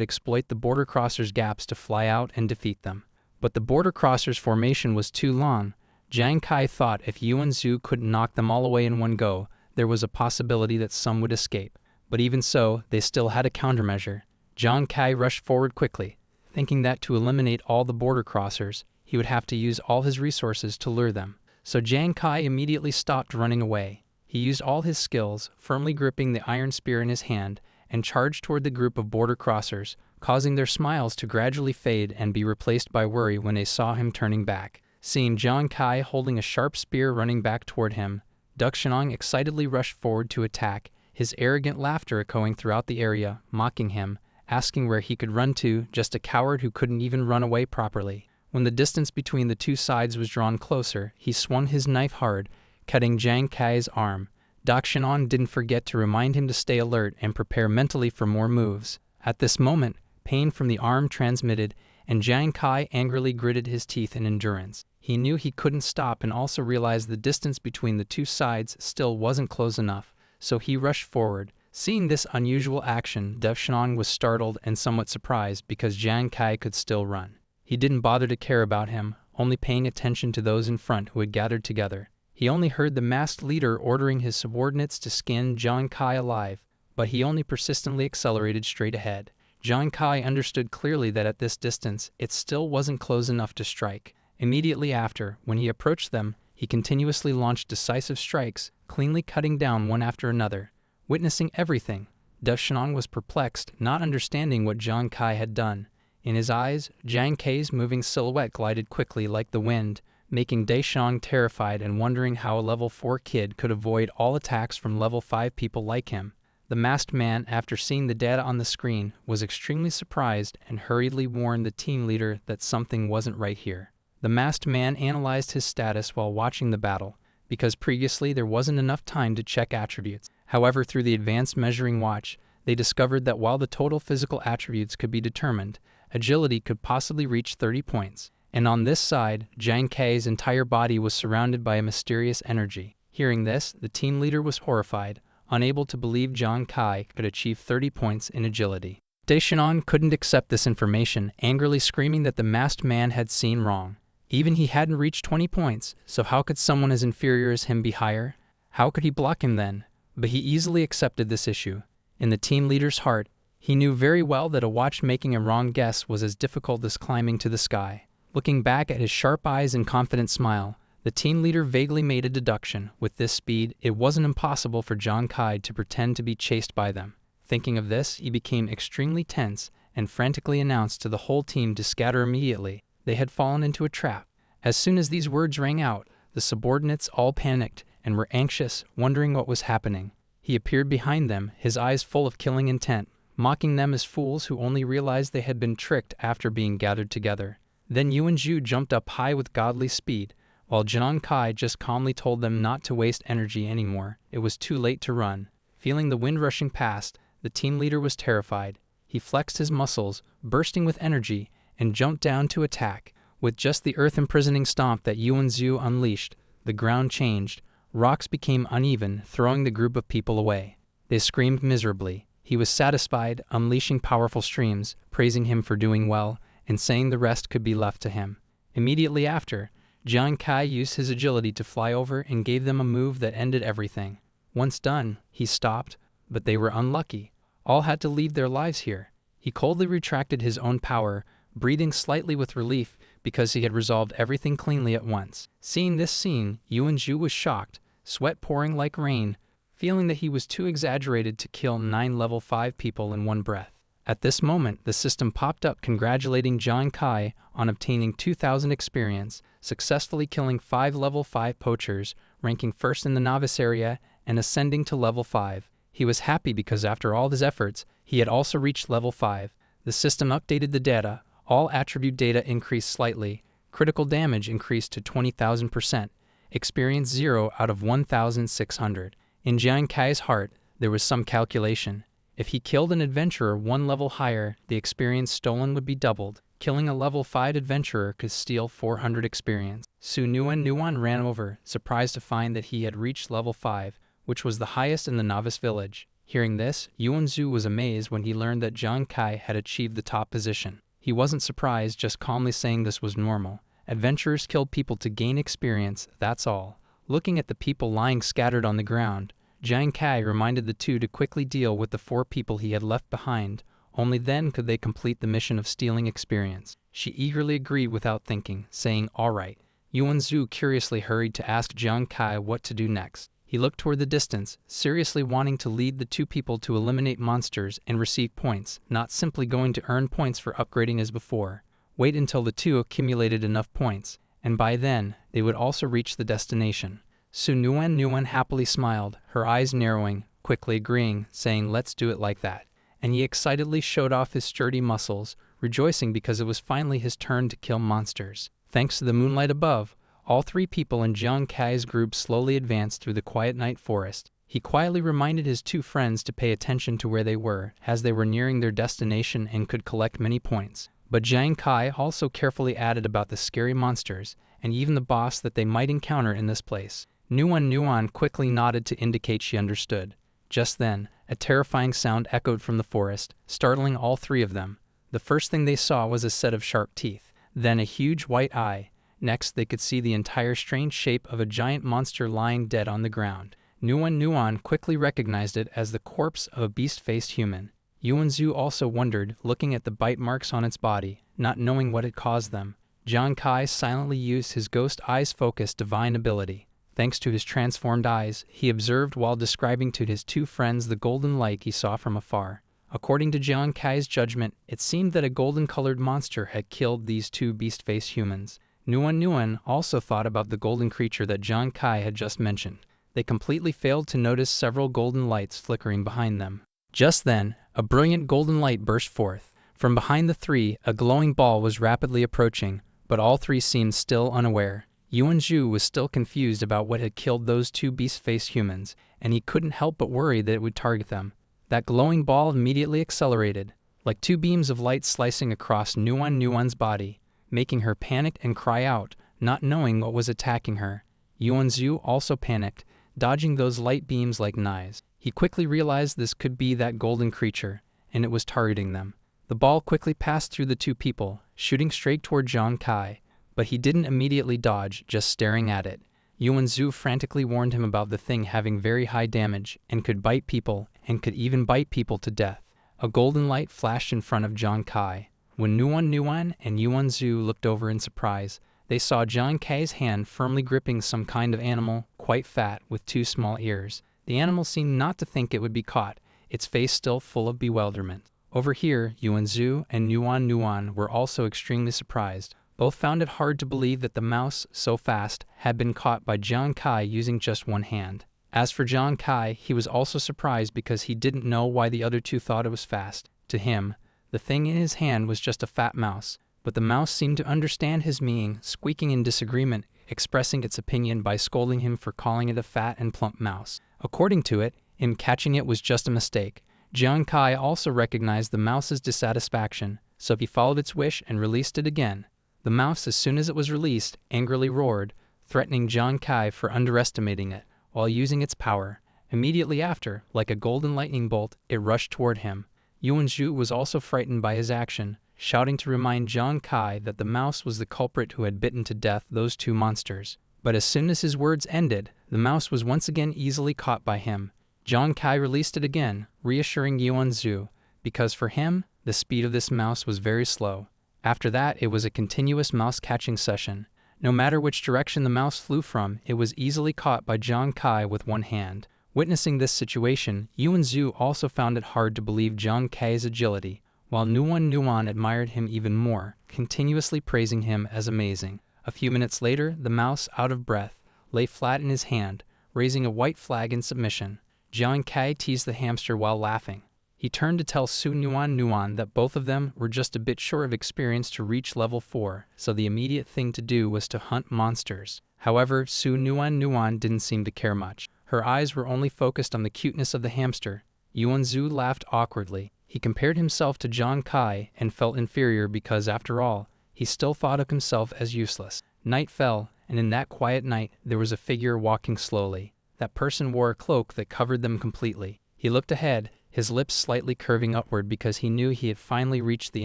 exploit the border crossers' gaps to fly out and defeat them. But the border crossers' formation was too long. Jiang Kai thought if Yuan Zhu couldn't knock them all away in one go, there was a possibility that some would escape. But even so, they still had a countermeasure. Jiang Kai rushed forward quickly, thinking that to eliminate all the border crossers, he would have to use all his resources to lure them. So Jiang Kai immediately stopped running away. He used all his skills, firmly gripping the iron spear in his hand, and charged toward the group of border crossers, causing their smiles to gradually fade and be replaced by worry when they saw him turning back. Seeing Jiang Kai holding a sharp spear running back toward him, Dakshanong excitedly rushed forward to attack, his arrogant laughter echoing throughout the area, mocking him, asking where he could run to, just a coward who couldn't even run away properly. When the distance between the two sides was drawn closer, he swung his knife hard, cutting Jiang Kai's arm. Dakshanong didn't forget to remind him to stay alert and prepare mentally for more moves. At this moment, pain from the arm transmitted, and Jiang Kai angrily gritted his teeth in endurance. He knew he couldn't stop and also realized the distance between the two sides still wasn't close enough, so he rushed forward. Seeing this unusual action, Dakshanong was startled and somewhat surprised because Jiang Kai could still run. He didn't bother to care about him, only paying attention to those in front who had gathered together. He only heard the masked leader ordering his subordinates to skin Jiang Kai alive, but he only persistently accelerated straight ahead. Jiang Kai understood clearly that at this distance, it still wasn't close enough to strike. Immediately after, when he approached them, he continuously launched decisive strikes, cleanly cutting down one after another. Witnessing everything, Dakshanong was perplexed, not understanding what Jiang Kai had done. In his eyes, Jiang Kai's moving silhouette glided quickly like the wind, making Dakshanong terrified and wondering how a level 4 kid could avoid all attacks from level 5 people like him. The masked man, after seeing the data on the screen, was extremely surprised and hurriedly warned the team leader that something wasn't right here. The masked man analyzed his status while watching the battle, because previously there wasn't enough time to check attributes. However, through the advanced measuring watch, they discovered that while the total physical attributes could be determined, agility could possibly reach 30 points. And on this side, Jiang Kai's entire body was surrounded by a mysterious energy. Hearing this, the team leader was horrified, unable to believe Jiang Kai could achieve 30 points in agility. Dakshanong couldn't accept this information, angrily screaming that the masked man had seen wrong. Even he hadn't reached 20 points, so how could someone as inferior as him be higher? How could he block him then? But he easily accepted this issue. In the team leader's heart, he knew very well that a watch making a wrong guess was as difficult as climbing to the sky. Looking back at his sharp eyes and confident smile, the team leader vaguely made a deduction. With this speed, it wasn't impossible for Jiang Kai to pretend to be chased by them. Thinking of this, he became extremely tense and frantically announced to the whole team to scatter immediately. They had fallen into a trap. As soon as these words rang out, the subordinates all panicked and were anxious, wondering what was happening. He appeared behind them, his eyes full of killing intent, mocking them as fools who only realized they had been tricked after being gathered together. Then Yuan-ju jumped up high with godly speed, while Jiang Kai just calmly told them not to waste energy anymore. It was too late to run. Feeling the wind rushing past, the team leader was terrified. He flexed his muscles, bursting with energy, and jumped down to attack. With just the earth-imprisoning stomp that Yuan-ju unleashed, the ground changed. Rocks became uneven, throwing the group of people away. They screamed miserably. He was satisfied, unleashing powerful streams, praising him for doing well, and saying the rest could be left to him. Immediately after, Jiang Kai used his agility to fly over and gave them a move that ended everything. Once done, he stopped, but they were unlucky. All had to leave their lives here. He coldly retracted his own power, breathing slightly with relief because he had resolved everything cleanly at once. Seeing this scene, Yuan-ju was shocked, sweat pouring like rain, feeling that he was too exaggerated to kill 9 level 5 people in one breath. At this moment, the system popped up congratulating Jiang Kai on obtaining 2,000 experience, successfully killing 5 level 5 poachers, ranking first in the novice area, and ascending to level 5. He was happy because after all his efforts, he had also reached level 5. The system updated the data. All attribute data increased slightly. Critical damage increased to 20,000%. Experience 0 out of 1,600. In Jiang Kai's heart, there was some calculation. If he killed an adventurer 1 level higher, the experience stolen would be doubled. Killing a level 5 adventurer could steal 400 experience. Su Nuan ran over, surprised to find that he had reached level 5, which was the highest in the novice village. Hearing this, Yuan-ju was amazed when he learned that Jiang Kai had achieved the top position. He wasn't surprised, just calmly saying this was normal. Adventurers killed people to gain experience, that's all. Looking at the people lying scattered on the ground, Jiang Kai reminded the two to quickly deal with the 4 people he had left behind. Only then could they complete the mission of stealing experience. She eagerly agreed without thinking, saying, "All right." Yuan-ju curiously hurried to ask Jiang Kai what to do next. He looked toward the distance, seriously wanting to lead the 2 people to eliminate monsters and receive points, not simply going to earn points for upgrading as before. Wait until the 2 accumulated enough points, and by then, they would also reach the destination. Su Nuan happily smiled, her eyes narrowing, quickly agreeing, saying, "Let's do it like that." And he excitedly showed off his sturdy muscles, rejoicing because it was finally his turn to kill monsters. Thanks to the moonlight above, all 3 people in Jiang Kai's group slowly advanced through the quiet night forest. He quietly reminded his 2 friends to pay attention to where they were, as they were nearing their destination and could collect many points. But Jiang Kai also carefully added about the scary monsters, and even the boss that they might encounter in this place. Nuan quickly nodded to indicate she understood. Just then, a terrifying sound echoed from the forest, startling all 3 of them. The first thing they saw was a set of sharp teeth, then a huge white eye. Next, they could see the entire strange shape of a giant monster lying dead on the ground. Nuan quickly recognized it as the corpse of a beast-faced human. Yuan-ju also wondered, looking at the bite marks on its body, not knowing what had caused them. Jiang Kai silently used his ghost eyes focus divine ability. Thanks to his transformed eyes, he observed while describing to his 2 friends the golden light he saw from afar. According to Jiang Kai's judgment, it seemed that a golden-colored monster had killed these 2 beast-faced humans. Nuan also thought about the golden creature that Jiang Kai had just mentioned. They completely failed to notice several golden lights flickering behind them. Just then, a brilliant golden light burst forth. From behind the 3, a glowing ball was rapidly approaching, but all 3 seemed still unaware. Yuan-ju was still confused about what had killed those 2 beast-faced humans, and he couldn't help but worry that it would target them. That glowing ball immediately accelerated, like 2 beams of light slicing across Nuan's body, making her panic and cry out, not knowing what was attacking her. Yuan-ju also panicked, dodging those light beams like knives. He quickly realized this could be that golden creature, and it was targeting them. The ball quickly passed through the 2 people, shooting straight toward Jiang Kai. But he didn't immediately dodge, just staring at it. Yuan-ju frantically warned him about the thing having very high damage, and could bite people, and could even bite people to death. A golden light flashed in front of Jiang Kai. When Nuan and Yuan-ju looked over in surprise, they saw Jiang Kai's hand firmly gripping some kind of animal, quite fat, with 2 small ears. The animal seemed not to think it would be caught. its face still full of bewilderment. Over here, Yuanzhu and Nuan were also extremely surprised. Both found it hard to believe that the mouse, so fast, had been caught by Jiang Kai using just one hand. As for Jiang Kai, he was also surprised because he didn't know why the other two thought it was fast. To him, the thing in his hand was just a fat mouse, but the mouse seemed to understand his meaning, squeaking in disagreement, expressing its opinion by scolding him for calling it a fat and plump mouse. According to it, him catching it was just a mistake. Jiang Kai also recognized the mouse's dissatisfaction, so he followed its wish and released it again. The mouse, as soon as it was released, angrily roared, threatening Jiang Kai for underestimating it, while using its power. Immediately after, like a golden lightning bolt, it rushed toward him. Yuanzhu was also frightened by his action, shouting to remind Jiang Kai that the mouse was the culprit who had bitten to death those two monsters. But as soon as his words ended, the mouse was once again easily caught by him. Jiang Kai released it again, reassuring Yuanzhu, because for him, the speed of this mouse was very slow. After that, it was a continuous mouse-catching session. No matter which direction the mouse flew from, it was easily caught by Jiang Kai with one hand. Witnessing this situation, Yuanzhu also found it hard to believe Jiang Kai's agility, while Nuan admired him even more, continuously praising him as amazing. A few minutes later, the mouse, out of breath, lay flat in his hand, raising a white flag in submission. Jiang Kai teased the hamster while laughing. He turned to tell Nuan that both of them were just a bit short of experience to reach level 4, so the immediate thing to do was to hunt monsters. However, Nuan didn't seem to care much. Her eyes were only focused on the cuteness of the hamster. Yuanzhu laughed awkwardly. He compared himself to Jiang Kai and felt inferior because, after all, he still thought of himself as useless. Night fell, and in that quiet night there was a figure walking slowly. That person wore a cloak that covered them completely. He looked ahead, his lips slightly curving upward because he knew he had finally reached the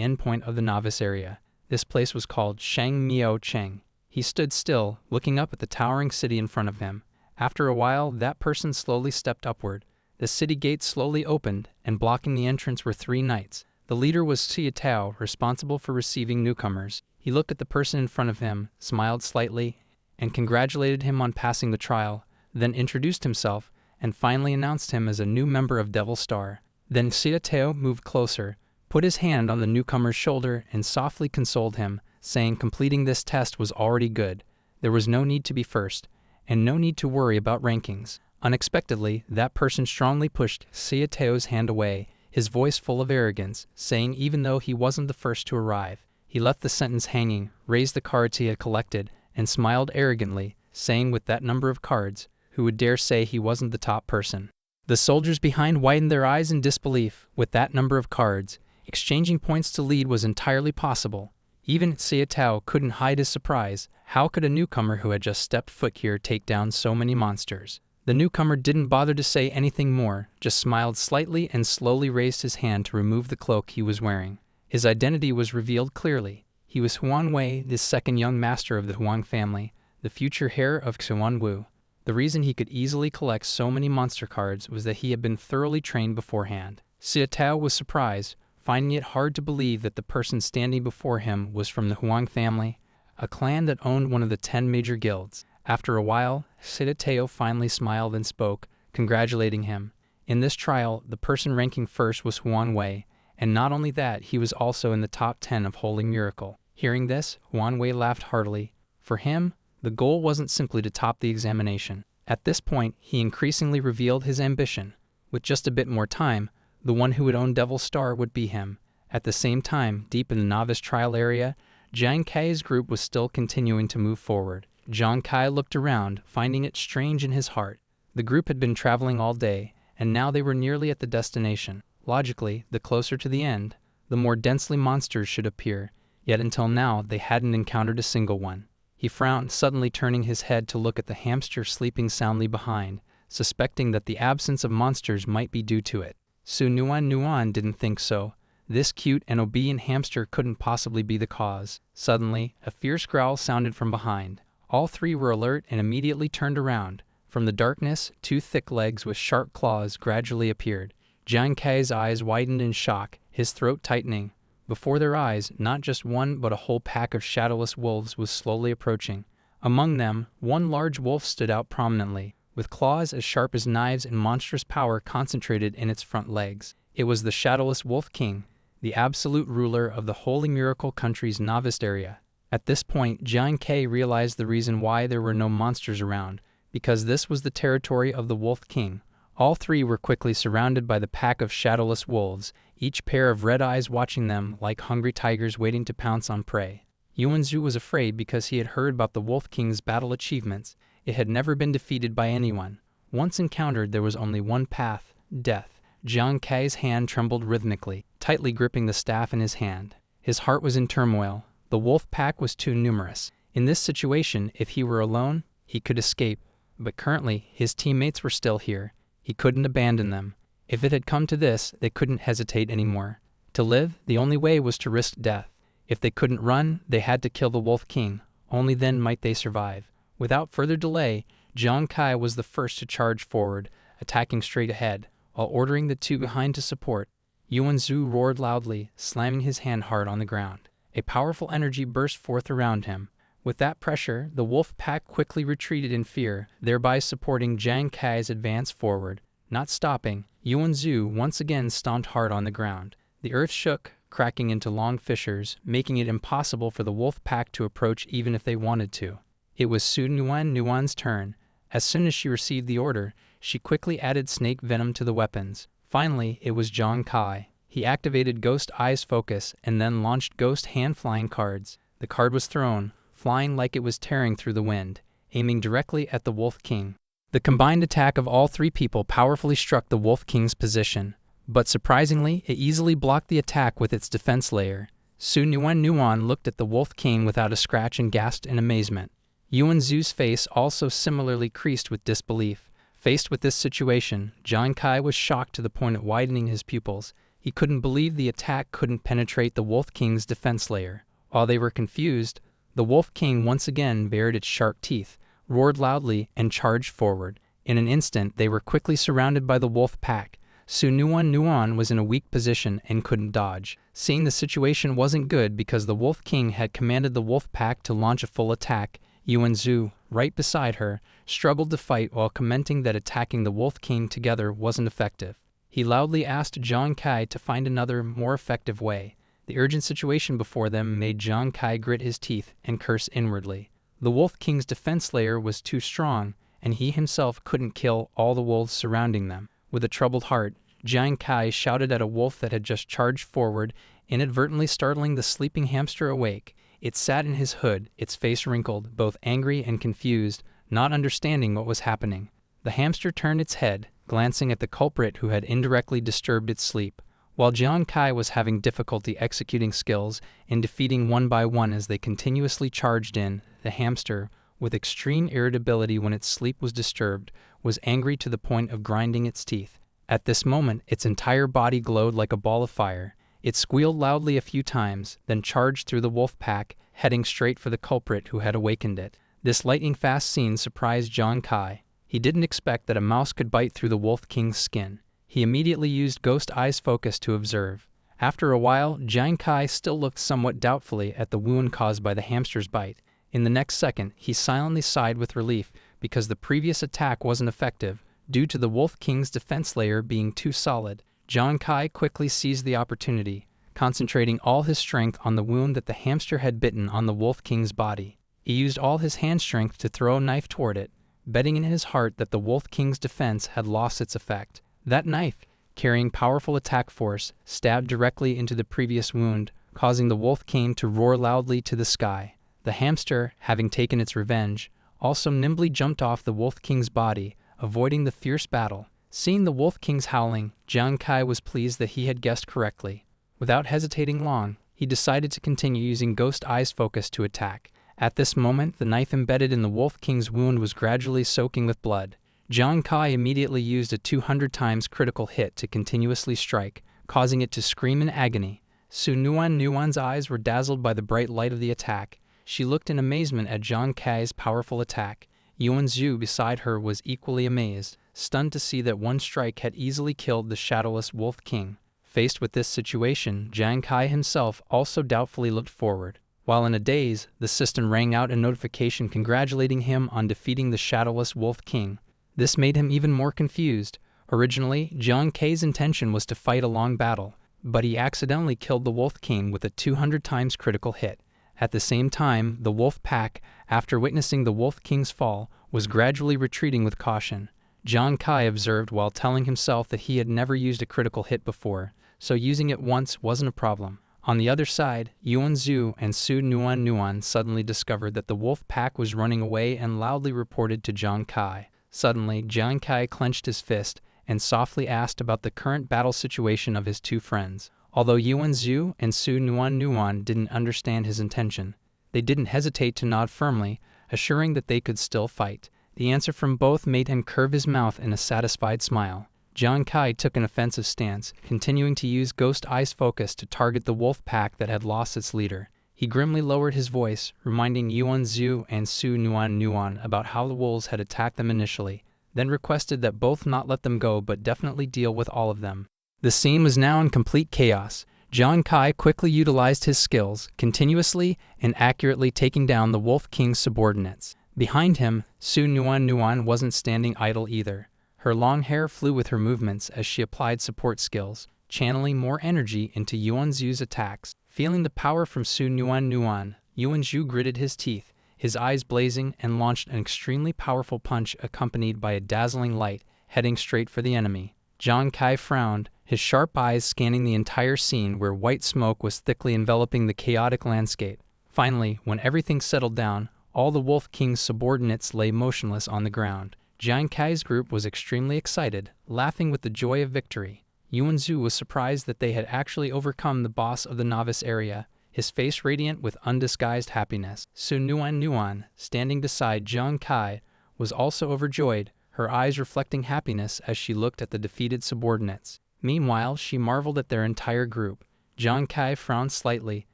end point of the novice area. This place was called Shang Miao Cheng. He stood still, looking up at the towering city in front of him. After a while, that person slowly stepped upward. The city gates slowly opened, and blocking the entrance were 3 knights. The leader was Xia Tao, responsible for receiving newcomers. He looked at the person in front of him, smiled slightly, and congratulated him on passing the trial, then introduced himself, and finally announced him as a new member of Devil Star. Then Xia Tao moved closer, put his hand on the newcomer's shoulder, and softly consoled him, saying completing this test was already good. There was no need to be first, and no need to worry about rankings. Unexpectedly, that person strongly pushed Xia Tao's hand away, his voice full of arrogance, saying even though he wasn't the first to arrive. He left the sentence hanging, raised the cards he had collected, and smiled arrogantly, saying with that number of cards, who would dare say he wasn't the top person? The soldiers behind widened their eyes in disbelief. With that number of cards, exchanging points to lead was entirely possible. Even Xia Tao couldn't hide his surprise. How could a newcomer who had just stepped foot here take down so many monsters? The newcomer didn't bother to say anything more, just smiled slightly and slowly raised his hand to remove the cloak he was wearing. His identity was revealed clearly. He was Huan Wei, the second young master of the Huang family, the future heir of Xuan Wu. The reason he could easily collect so many monster cards was that he had been thoroughly trained beforehand. Xia Tao was surprised, finding it hard to believe that the person standing before him was from the Huang family, a clan that owned one of the 10 major guilds. After a while, Xia Tao finally smiled and spoke, congratulating him. In this trial, the person ranking first was Huan Wei, and not only that, he was also in the top 10 of Holy Miracle. Hearing this, Huan Wei laughed heartily. For him, the goal wasn't simply to top the examination. At this point, he increasingly revealed his ambition. With just a bit more time, the one who would own Devil Star would be him. At the same time, deep in the novice trial area, Jiang Kai's group was still continuing to move forward. Jiang Kai looked around, finding it strange in his heart. The group had been traveling all day, and now they were nearly at the destination. Logically, the closer to the end, the more densely monsters should appear, yet until now they hadn't encountered a single one. He frowned, suddenly turning his head to look at the hamster sleeping soundly behind, suspecting that the absence of monsters might be due to it. Nuan didn't think so. This cute and obedient hamster couldn't possibly be the cause. Suddenly, a fierce growl sounded from behind. All 3 were alert and immediately turned around. From the darkness, 2 thick legs with sharp claws gradually appeared. Jiang Kai's eyes widened in shock, his throat tightening. Before their eyes, not just one but a whole pack of shadowless wolves was slowly approaching. Among them, one large wolf stood out prominently, with claws as sharp as knives and monstrous power concentrated in its front legs. It was the shadowless Wolf King, the absolute ruler of the Holy Miracle Country's novice area. At this point, Jiang Kai realized the reason why there were no monsters around, because this was the territory of the Wolf King. All three were quickly surrounded by the pack of shadowless wolves, each pair of red eyes watching them like hungry tigers waiting to pounce on prey. Yuanzhu was afraid because he had heard about the Wolf King's battle achievements. It had never been defeated by anyone. Once encountered, there was only one path: death. Jiang Kai's hand trembled rhythmically, tightly gripping the staff in his hand. His heart was in turmoil. The wolf pack was too numerous. In this situation, if he were alone, he could escape. But currently, his teammates were still here. He couldn't abandon them. If it had come to this, they couldn't hesitate anymore. To live, the only way was to risk death. If they couldn't run, they had to kill the Wolf King. Only then might they survive. Without further delay, Jiang Kai was the first to charge forward, attacking straight ahead, while ordering the two behind to support. Yuanzhu roared loudly, slamming his hand hard on the ground. A powerful energy burst forth around him. With that pressure, the wolf pack quickly retreated in fear, thereby supporting Jiang Kai's advance forward. Not stopping, Yuanzhu once again stomped hard on the ground. The earth shook, cracking into long fissures, making it impossible for the wolf pack to approach even if they wanted to. It was Su Nuan's turn. As soon as she received the order, she quickly added snake venom to the weapons. Finally, it was Jiang Kai. He activated Ghost Eyes Focus and then launched Ghost Hand Flying cards. The card was thrown, flying like it was tearing through the wind, aiming directly at the Wolf King. The combined attack of all three people powerfully struck the Wolf King's position, but surprisingly, it easily blocked the attack with its defense layer. Su Nuan looked at the Wolf King without a scratch and gasped in amazement. Yuanzhu's face also similarly creased with disbelief. Faced with this situation, Jiang Kai was shocked to the point of widening his pupils. He couldn't believe the attack couldn't penetrate the Wolf King's defense layer. While they were confused, the Wolf King once again bared its sharp teeth, roared loudly, and charged forward. In an instant, they were quickly surrounded by the wolf pack. Su Nuan was in a weak position and couldn't dodge. Seeing the situation wasn't good because the Wolf King had commanded the wolf pack to launch a full attack, Yuanzhu, right beside her, struggled to fight while commenting that attacking the Wolf King together wasn't effective. He loudly asked Jiang Kai to find another, more effective way. The urgent situation before them made Jiang Kai grit his teeth and curse inwardly. The Wolf King's defense layer was too strong, and he himself couldn't kill all the wolves surrounding them. With a troubled heart, Jiang Kai shouted at a wolf that had just charged forward, inadvertently startling the sleeping hamster awake. It sat in his hood, its face wrinkled, both angry and confused, not understanding what was happening. The hamster turned its head, glancing at the culprit who had indirectly disturbed its sleep. While Jiang Kai was having difficulty executing skills and defeating one by one as they continuously charged in, the hamster, with extreme irritability when its sleep was disturbed, was angry to the point of grinding its teeth. At this moment, its entire body glowed like a ball of fire. It squealed loudly a few times, then charged through the wolf pack, heading straight for the culprit who had awakened it. This lightning-fast scene surprised Jiang Kai. He didn't expect that a mouse could bite through the Wolf King's skin. He immediately used Ghost Eyes Focus to observe. After a while, Jiang Kai still looked somewhat doubtfully at the wound caused by the hamster's bite. In the next second, he silently sighed with relief because the previous attack wasn't effective, due to the Wolf King's defense layer being too solid. Jiang Kai quickly seized the opportunity, concentrating all his strength on the wound that the hamster had bitten on the Wolf King's body. He used all his hand strength to throw a knife toward it, betting in his heart that the Wolf King's defense had lost its effect. That knife, carrying powerful attack force, stabbed directly into the previous wound, causing the Wolf King to roar loudly to the sky. The hamster, having taken its revenge, also nimbly jumped off the Wolf King's body, avoiding the fierce battle. Seeing the Wolf King's howling, Jiang Kai was pleased that he had guessed correctly. Without hesitating long, he decided to continue using Ghost Eyes Focus to attack. At this moment, the knife embedded in the Wolf King's wound was gradually soaking with blood. Jiang Kai immediately used a 200 times critical hit to continuously strike, causing it to scream in agony. Su Nuan's eyes were dazzled by the bright light of the attack. She looked in amazement at Jiang Kai's powerful attack. Yuanzhu beside her was equally amazed, stunned to see that one strike had easily killed the shadowless Wolf King. Faced with this situation, Jiang Kai himself also doubtfully looked forward. While in a daze, the system rang out a notification congratulating him on defeating the shadowless Wolf King. This made him even more confused. Originally, Jiang Kai's intention was to fight a long battle, but he accidentally killed the Wolf King with a 200 times critical hit. At the same time, the wolf pack, after witnessing the Wolf King's fall, was gradually retreating with caution. Jiang Kai observed while telling himself that he had never used a critical hit before, so using it once wasn't a problem. On the other side, Yuan Zhu and Su Nuan suddenly discovered that the wolf pack was running away and loudly reported to Jiang Kai. Suddenly, Jiang Kai clenched his fist and softly asked about the current battle situation of his two friends. Although Yuan Zhu and Su Nuan didn't understand his intention, they didn't hesitate to nod firmly, assuring that they could still fight. The answer from both made him curve his mouth in a satisfied smile. Jiang Kai took an offensive stance, continuing to use Ghost Eye's focus to target the wolf pack that had lost its leader. He grimly lowered his voice, reminding Yuan Zhu and Su Nuan about how the wolves had attacked them initially, then requested that both not let them go but definitely deal with all of them. The scene was now in complete chaos. Jiang Kai quickly utilized his skills, continuously and accurately taking down the Wolf King's subordinates. Behind him, Su Nuan wasn't standing idle either. Her long hair flew with her movements as she applied support skills, channeling more energy into Yuan Zhu's attacks. Feeling the power from Su Nuan, Yuan Zhu gritted his teeth, his eyes blazing, and launched an extremely powerful punch accompanied by a dazzling light, heading straight for the enemy. Jiang Kai frowned, his sharp eyes scanning the entire scene where white smoke was thickly enveloping the chaotic landscape. Finally, when everything settled down, all the Wolf King's subordinates lay motionless on the ground. Jiang Kai's group was extremely excited, laughing with the joy of victory. Yuan Zhu was surprised that they had actually overcome the boss of the novice area, his face radiant with undisguised happiness. Su Nuan, standing beside Jiang Kai, was also overjoyed, her eyes reflecting happiness as she looked at the defeated subordinates. Meanwhile, she marveled at their entire group. Jiang Kai frowned slightly,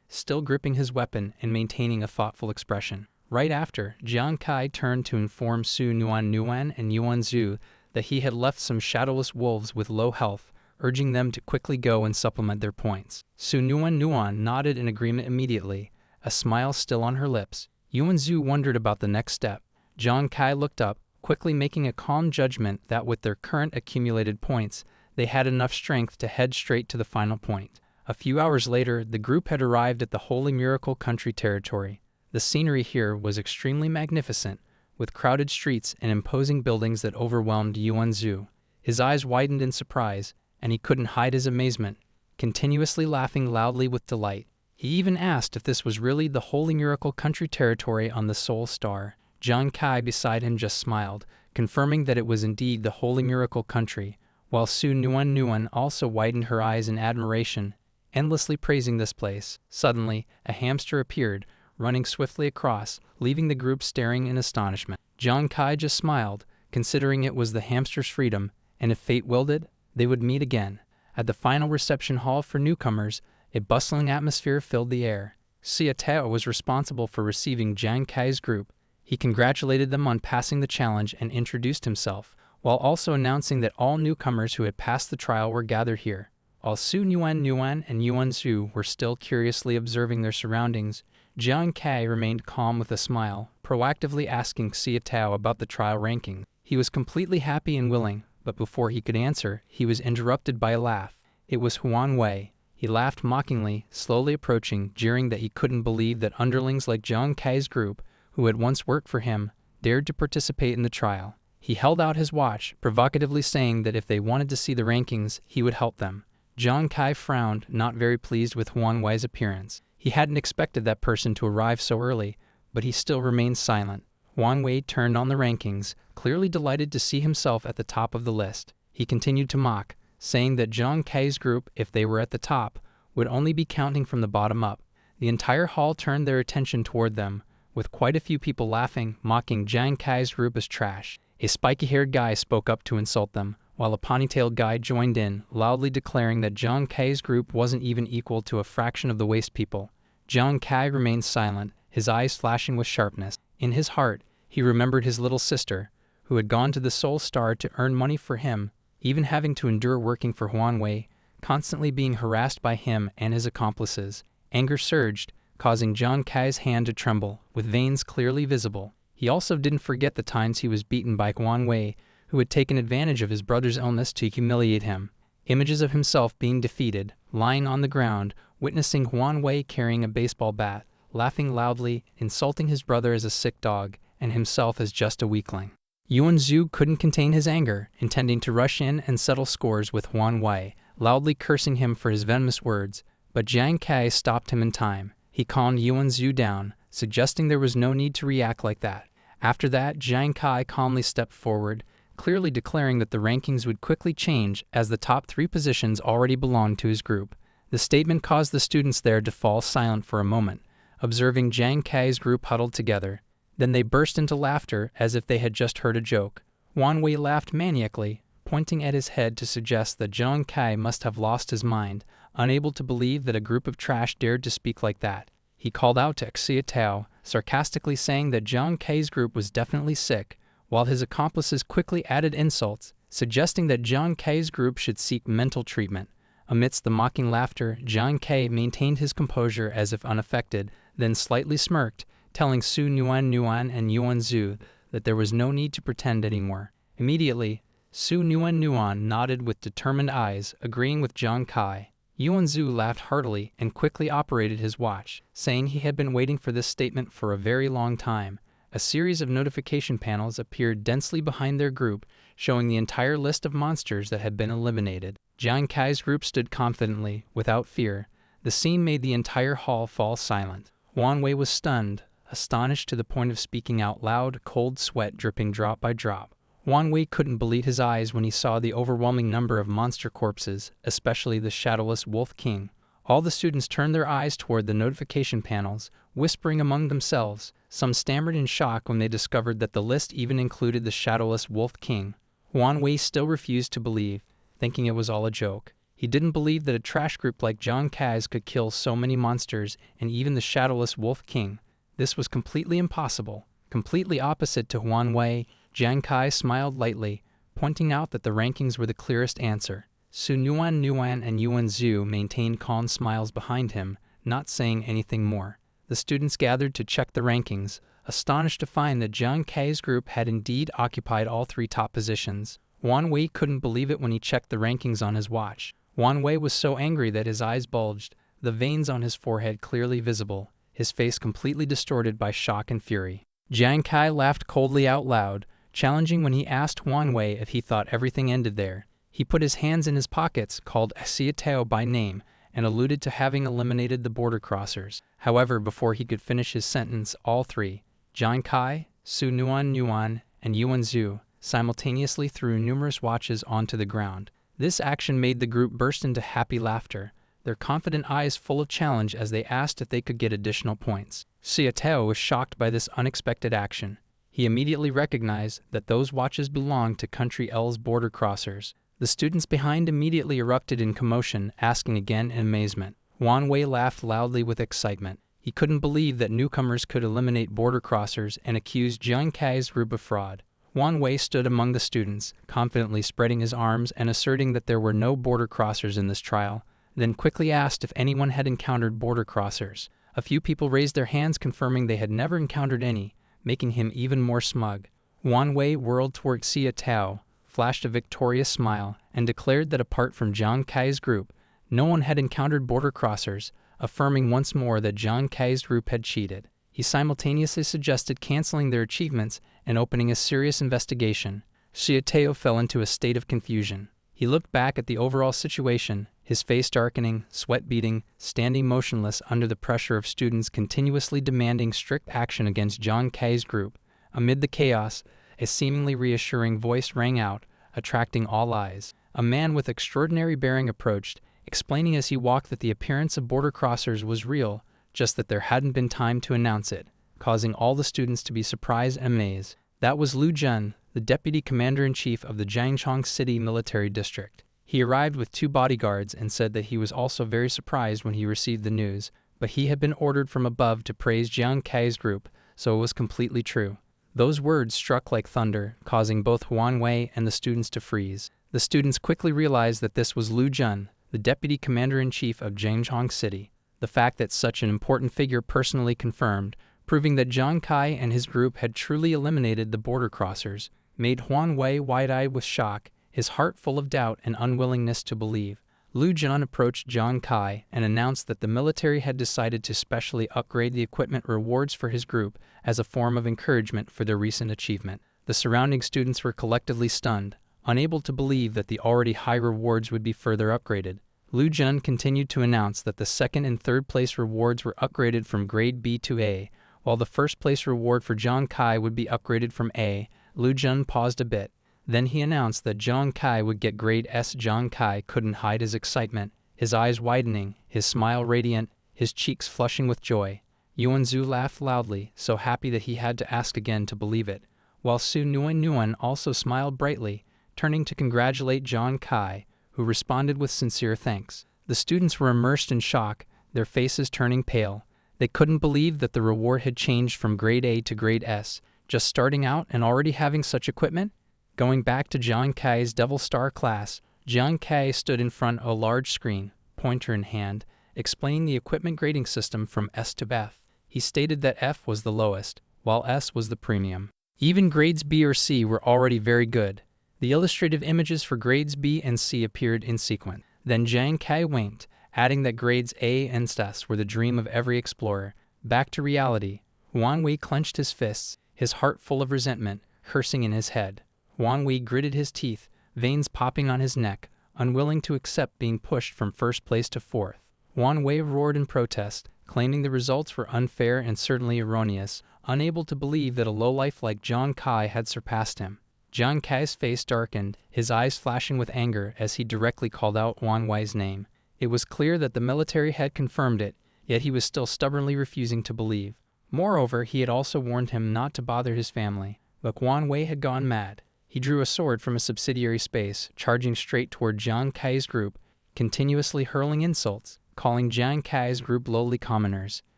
still gripping his weapon and maintaining a thoughtful expression. Right after, Jiang Kai turned to inform Su Nuan and Yuan Zhu that he had left some shadowless wolves with low health, urging them to quickly go and supplement their points. Su Nuan nodded in agreement immediately, a smile still on her lips. Yuan Zhu wondered about the next step. Jiang Kai looked up, quickly making a calm judgment that with their current accumulated points, they had enough strength to head straight to the final point. A few hours later, the group had arrived at the Holy Miracle Country territory. The scenery here was extremely magnificent, with crowded streets and imposing buildings that overwhelmed Yuan Zhu. His eyes widened in surprise, and he couldn't hide his amazement, continuously laughing loudly with delight. He even asked if this was really the Holy Miracle Country territory on the Soul Star. Jiang Kai beside him just smiled, confirming that it was indeed the Holy Miracle Country, while Su Nuan also widened her eyes in admiration, endlessly praising this place. Suddenly, a hamster appeared, running swiftly across, leaving the group staring in astonishment. Jiang Kai just smiled, considering it was the hamster's freedom, and if fate willed it, they would meet again. At the final reception hall for newcomers, a bustling atmosphere filled the air. Xia Tao was responsible for receiving Jiang Kai's group. He congratulated them on passing the challenge and introduced himself, while also announcing that all newcomers who had passed the trial were gathered here. While Su Nuan and Yuan Zhu were still curiously observing their surroundings, Jiang Kai remained calm with a smile, proactively asking Xia Tao about the trial ranking. He was completely happy and willing, but before he could answer, he was interrupted by a laugh. It was Huan Wei. He laughed mockingly, slowly approaching, jeering that he couldn't believe that underlings like Jiang Kai's group, who had once worked for him, dared to participate in the trial. He held out his watch, provocatively saying that if they wanted to see the rankings, he would help them. Jiang Kai frowned, not very pleased with Huan Wei's appearance. He hadn't expected that person to arrive so early, but he still remained silent. Huan Wei turned on the rankings, clearly delighted to see himself at the top of the list. He continued to mock, saying that Jiang Kai's group, if they were at the top, would only be counting from the bottom up. The entire hall turned their attention toward them, with quite a few people laughing, mocking Jiang Kai's group as trash. A spiky-haired guy spoke up to insult them, while a ponytailed guy joined in, loudly declaring that Jiang Kai's group wasn't even equal to a fraction of the waste people. Jiang Kai remained silent, his eyes flashing with sharpness. In his heart, he remembered his little sister, who had gone to the Soul Star to earn money for him, even having to endure working for Huan Wei, constantly being harassed by him and his accomplices. Anger surged, causing Jiang Kai's hand to tremble, with veins clearly visible. He also didn't forget the times he was beaten by Huan Wei, who had taken advantage of his brother's illness to humiliate him. Images of himself being defeated, lying on the ground, witnessing Huan Wei carrying a baseball bat, laughing loudly, insulting his brother as a sick dog, and himself as just a weakling. Yuan Zhu couldn't contain his anger, intending to rush in and settle scores with Huan Wei, loudly cursing him for his venomous words, but Jiang Kai stopped him in time. He calmed Yuan Zhu down, suggesting there was no need to react like that. After that, Jiang Kai calmly stepped forward, clearly declaring that the rankings would quickly change as the top 3 positions already belonged to his group. The statement caused the students there to fall silent for a moment, observing Jiang Kai's group huddled together. Then they burst into laughter as if they had just heard a joke. Huan Wei laughed maniacally, pointing at his head to suggest that Jiang Kai must have lost his mind, unable to believe that a group of trash dared to speak like that. He called out to Xia Tao, sarcastically saying that Jiang Kai's group was definitely sick, while his accomplices quickly added insults, suggesting that Jiang Kai's group should seek mental treatment. Amidst the mocking laughter, Jiang Kai maintained his composure as if unaffected, then slightly smirked, telling Su Nuan and Yuan Zhu that there was no need to pretend anymore. Immediately, Su Nuan nodded with determined eyes, agreeing with Jiang Kai. Yuan Zhu laughed heartily and quickly operated his watch, saying he had been waiting for this statement for a very long time. A series of notification panels appeared densely behind their group, showing the entire list of monsters that had been eliminated. Jiang Kai's group stood confidently, without fear. The scene made the entire hall fall silent. Huan Wei was stunned, astonished to the point of speaking out loud, cold sweat dripping drop by drop. Huan Wei couldn't believe his eyes when he saw the overwhelming number of monster corpses, especially the shadowless Wolf King. All the students turned their eyes toward the notification panels, whispering among themselves. Some stammered in shock when they discovered that the list even included the shadowless Wolf King. Huan Wei still refused to believe, thinking it was all a joke. He didn't believe that a trash group like Jiang Kai's could kill so many monsters and even the shadowless Wolf King. This was completely impossible. Completely opposite to Huan Wei, Jiang Kai smiled lightly, pointing out that the rankings were the clearest answer. Su Nuan and Yuan Zhu maintained calm smiles behind him, not saying anything more. The students gathered to check the rankings, astonished to find that Jiang Kai's group had indeed occupied all 3 top positions. Huan Wei couldn't believe it when he checked the rankings on his watch. Huan Wei was so angry that his eyes bulged, the veins on his forehead clearly visible, his face completely distorted by shock and fury. Jiang Kai laughed coldly out loud, challenging when he asked Huan Wei if he thought everything ended there. He put his hands in his pockets, called Xia Tao by name, and alluded to having eliminated the border crossers. However, before he could finish his sentence, all 3, Jiang Kai, Su Nuan, and Yuan Zhu, simultaneously threw numerous watches onto the ground. This action made the group burst into happy laughter, their confident eyes full of challenge as they asked if they could get additional points. Xia Tao was shocked by this unexpected action. He immediately recognized that those watches belonged to Country L's border crossers. The students behind immediately erupted in commotion, asking again in amazement. Huan Wei laughed loudly with excitement. He couldn't believe that newcomers could eliminate border crossers and accused Jiang Kai's group of fraud. Huan Wei stood among the students, confidently spreading his arms and asserting that there were no border crossers in this trial, then quickly asked if anyone had encountered border crossers. A few people raised their hands confirming they had never encountered any, making him even more smug. Huan Wei whirled toward Xia Tao, flashed a victorious smile, and declared that apart from Jiang Kai's group, no one had encountered border crossers, affirming once more that Jiang Kai's group had cheated. He simultaneously suggested canceling their achievements and opening a serious investigation. Xia Tao fell into a state of confusion. He looked back at the overall situation, his face darkening, sweat beading, standing motionless under the pressure of students continuously demanding strict action against Jiang Kai's group. Amid the chaos, a seemingly reassuring voice rang out, attracting all eyes. A man with extraordinary bearing approached, explaining as he walked that the appearance of border crossers was real, just that there hadn't been time to announce it, causing all the students to be surprised and amazed. That was Lu Jun, the Deputy Commander-in-Chief of the Jiangchong City Military District. He arrived with 2 bodyguards and said that he was also very surprised when he received the news, but he had been ordered from above to praise Jiang Kai's group, so it was completely true. Those words struck like thunder, causing both Huan Wei and the students to freeze. The students quickly realized that this was Lu Jun, the Deputy Commander-in-Chief of Jiangchong City. The fact that such an important figure personally confirmed, proving that Jiang Kai and his group had truly eliminated the border crossers, made Huan Wei wide-eyed with shock, his heart full of doubt and unwillingness to believe. Lu Jun approached Jiang Kai and announced that the military had decided to specially upgrade the equipment rewards for his group as a form of encouragement for their recent achievement. The surrounding students were collectively stunned, unable to believe that the already high rewards would be further upgraded. Lu Jun continued to announce that the second and third place rewards were upgraded from grade B to A, while the first place reward for Jiang Kai would be upgraded from A. Lu Jun paused a bit. Then he announced that Jiang Kai would get grade S. Jiang Kai couldn't hide his excitement, his eyes widening, his smile radiant, his cheeks flushing with joy. Yuanzhu laughed loudly, so happy that he had to ask again to believe it, while Su Nuan also smiled brightly, turning to congratulate Jiang Kai, who responded with sincere thanks. The students were immersed in shock, their faces turning pale. They couldn't believe that the reward had changed from grade A to grade S, just starting out and already having such equipment. Going back to Jiang Kai's Devil Star class, Jiang Kai stood in front of a large screen, pointer in hand, explaining the equipment grading system from S to F. He stated that F was the lowest, while S was the premium. Even grades B or C were already very good. The illustrative images for grades B and C appeared in sequence. Then Jiang Kai winked, adding that grades A and S were the dream of every explorer. Back to reality, Huan Wei clenched his fists, his heart full of resentment, cursing in his head. Huan Wei gritted his teeth, veins popping on his neck, unwilling to accept being pushed from first place to fourth. Huan Wei roared in protest, claiming the results were unfair and certainly erroneous, unable to believe that a lowlife like Jiang Kai had surpassed him. Jiang Kai's face darkened, his eyes flashing with anger as he directly called out Huan Wei's name. It was clear that the military had confirmed it, yet he was still stubbornly refusing to believe. Moreover, he had also warned him not to bother his family, but Huan Wei had gone mad. He drew a sword from a subsidiary space, charging straight toward Jiang Kai's group, continuously hurling insults, calling Jiang Kai's group lowly commoners.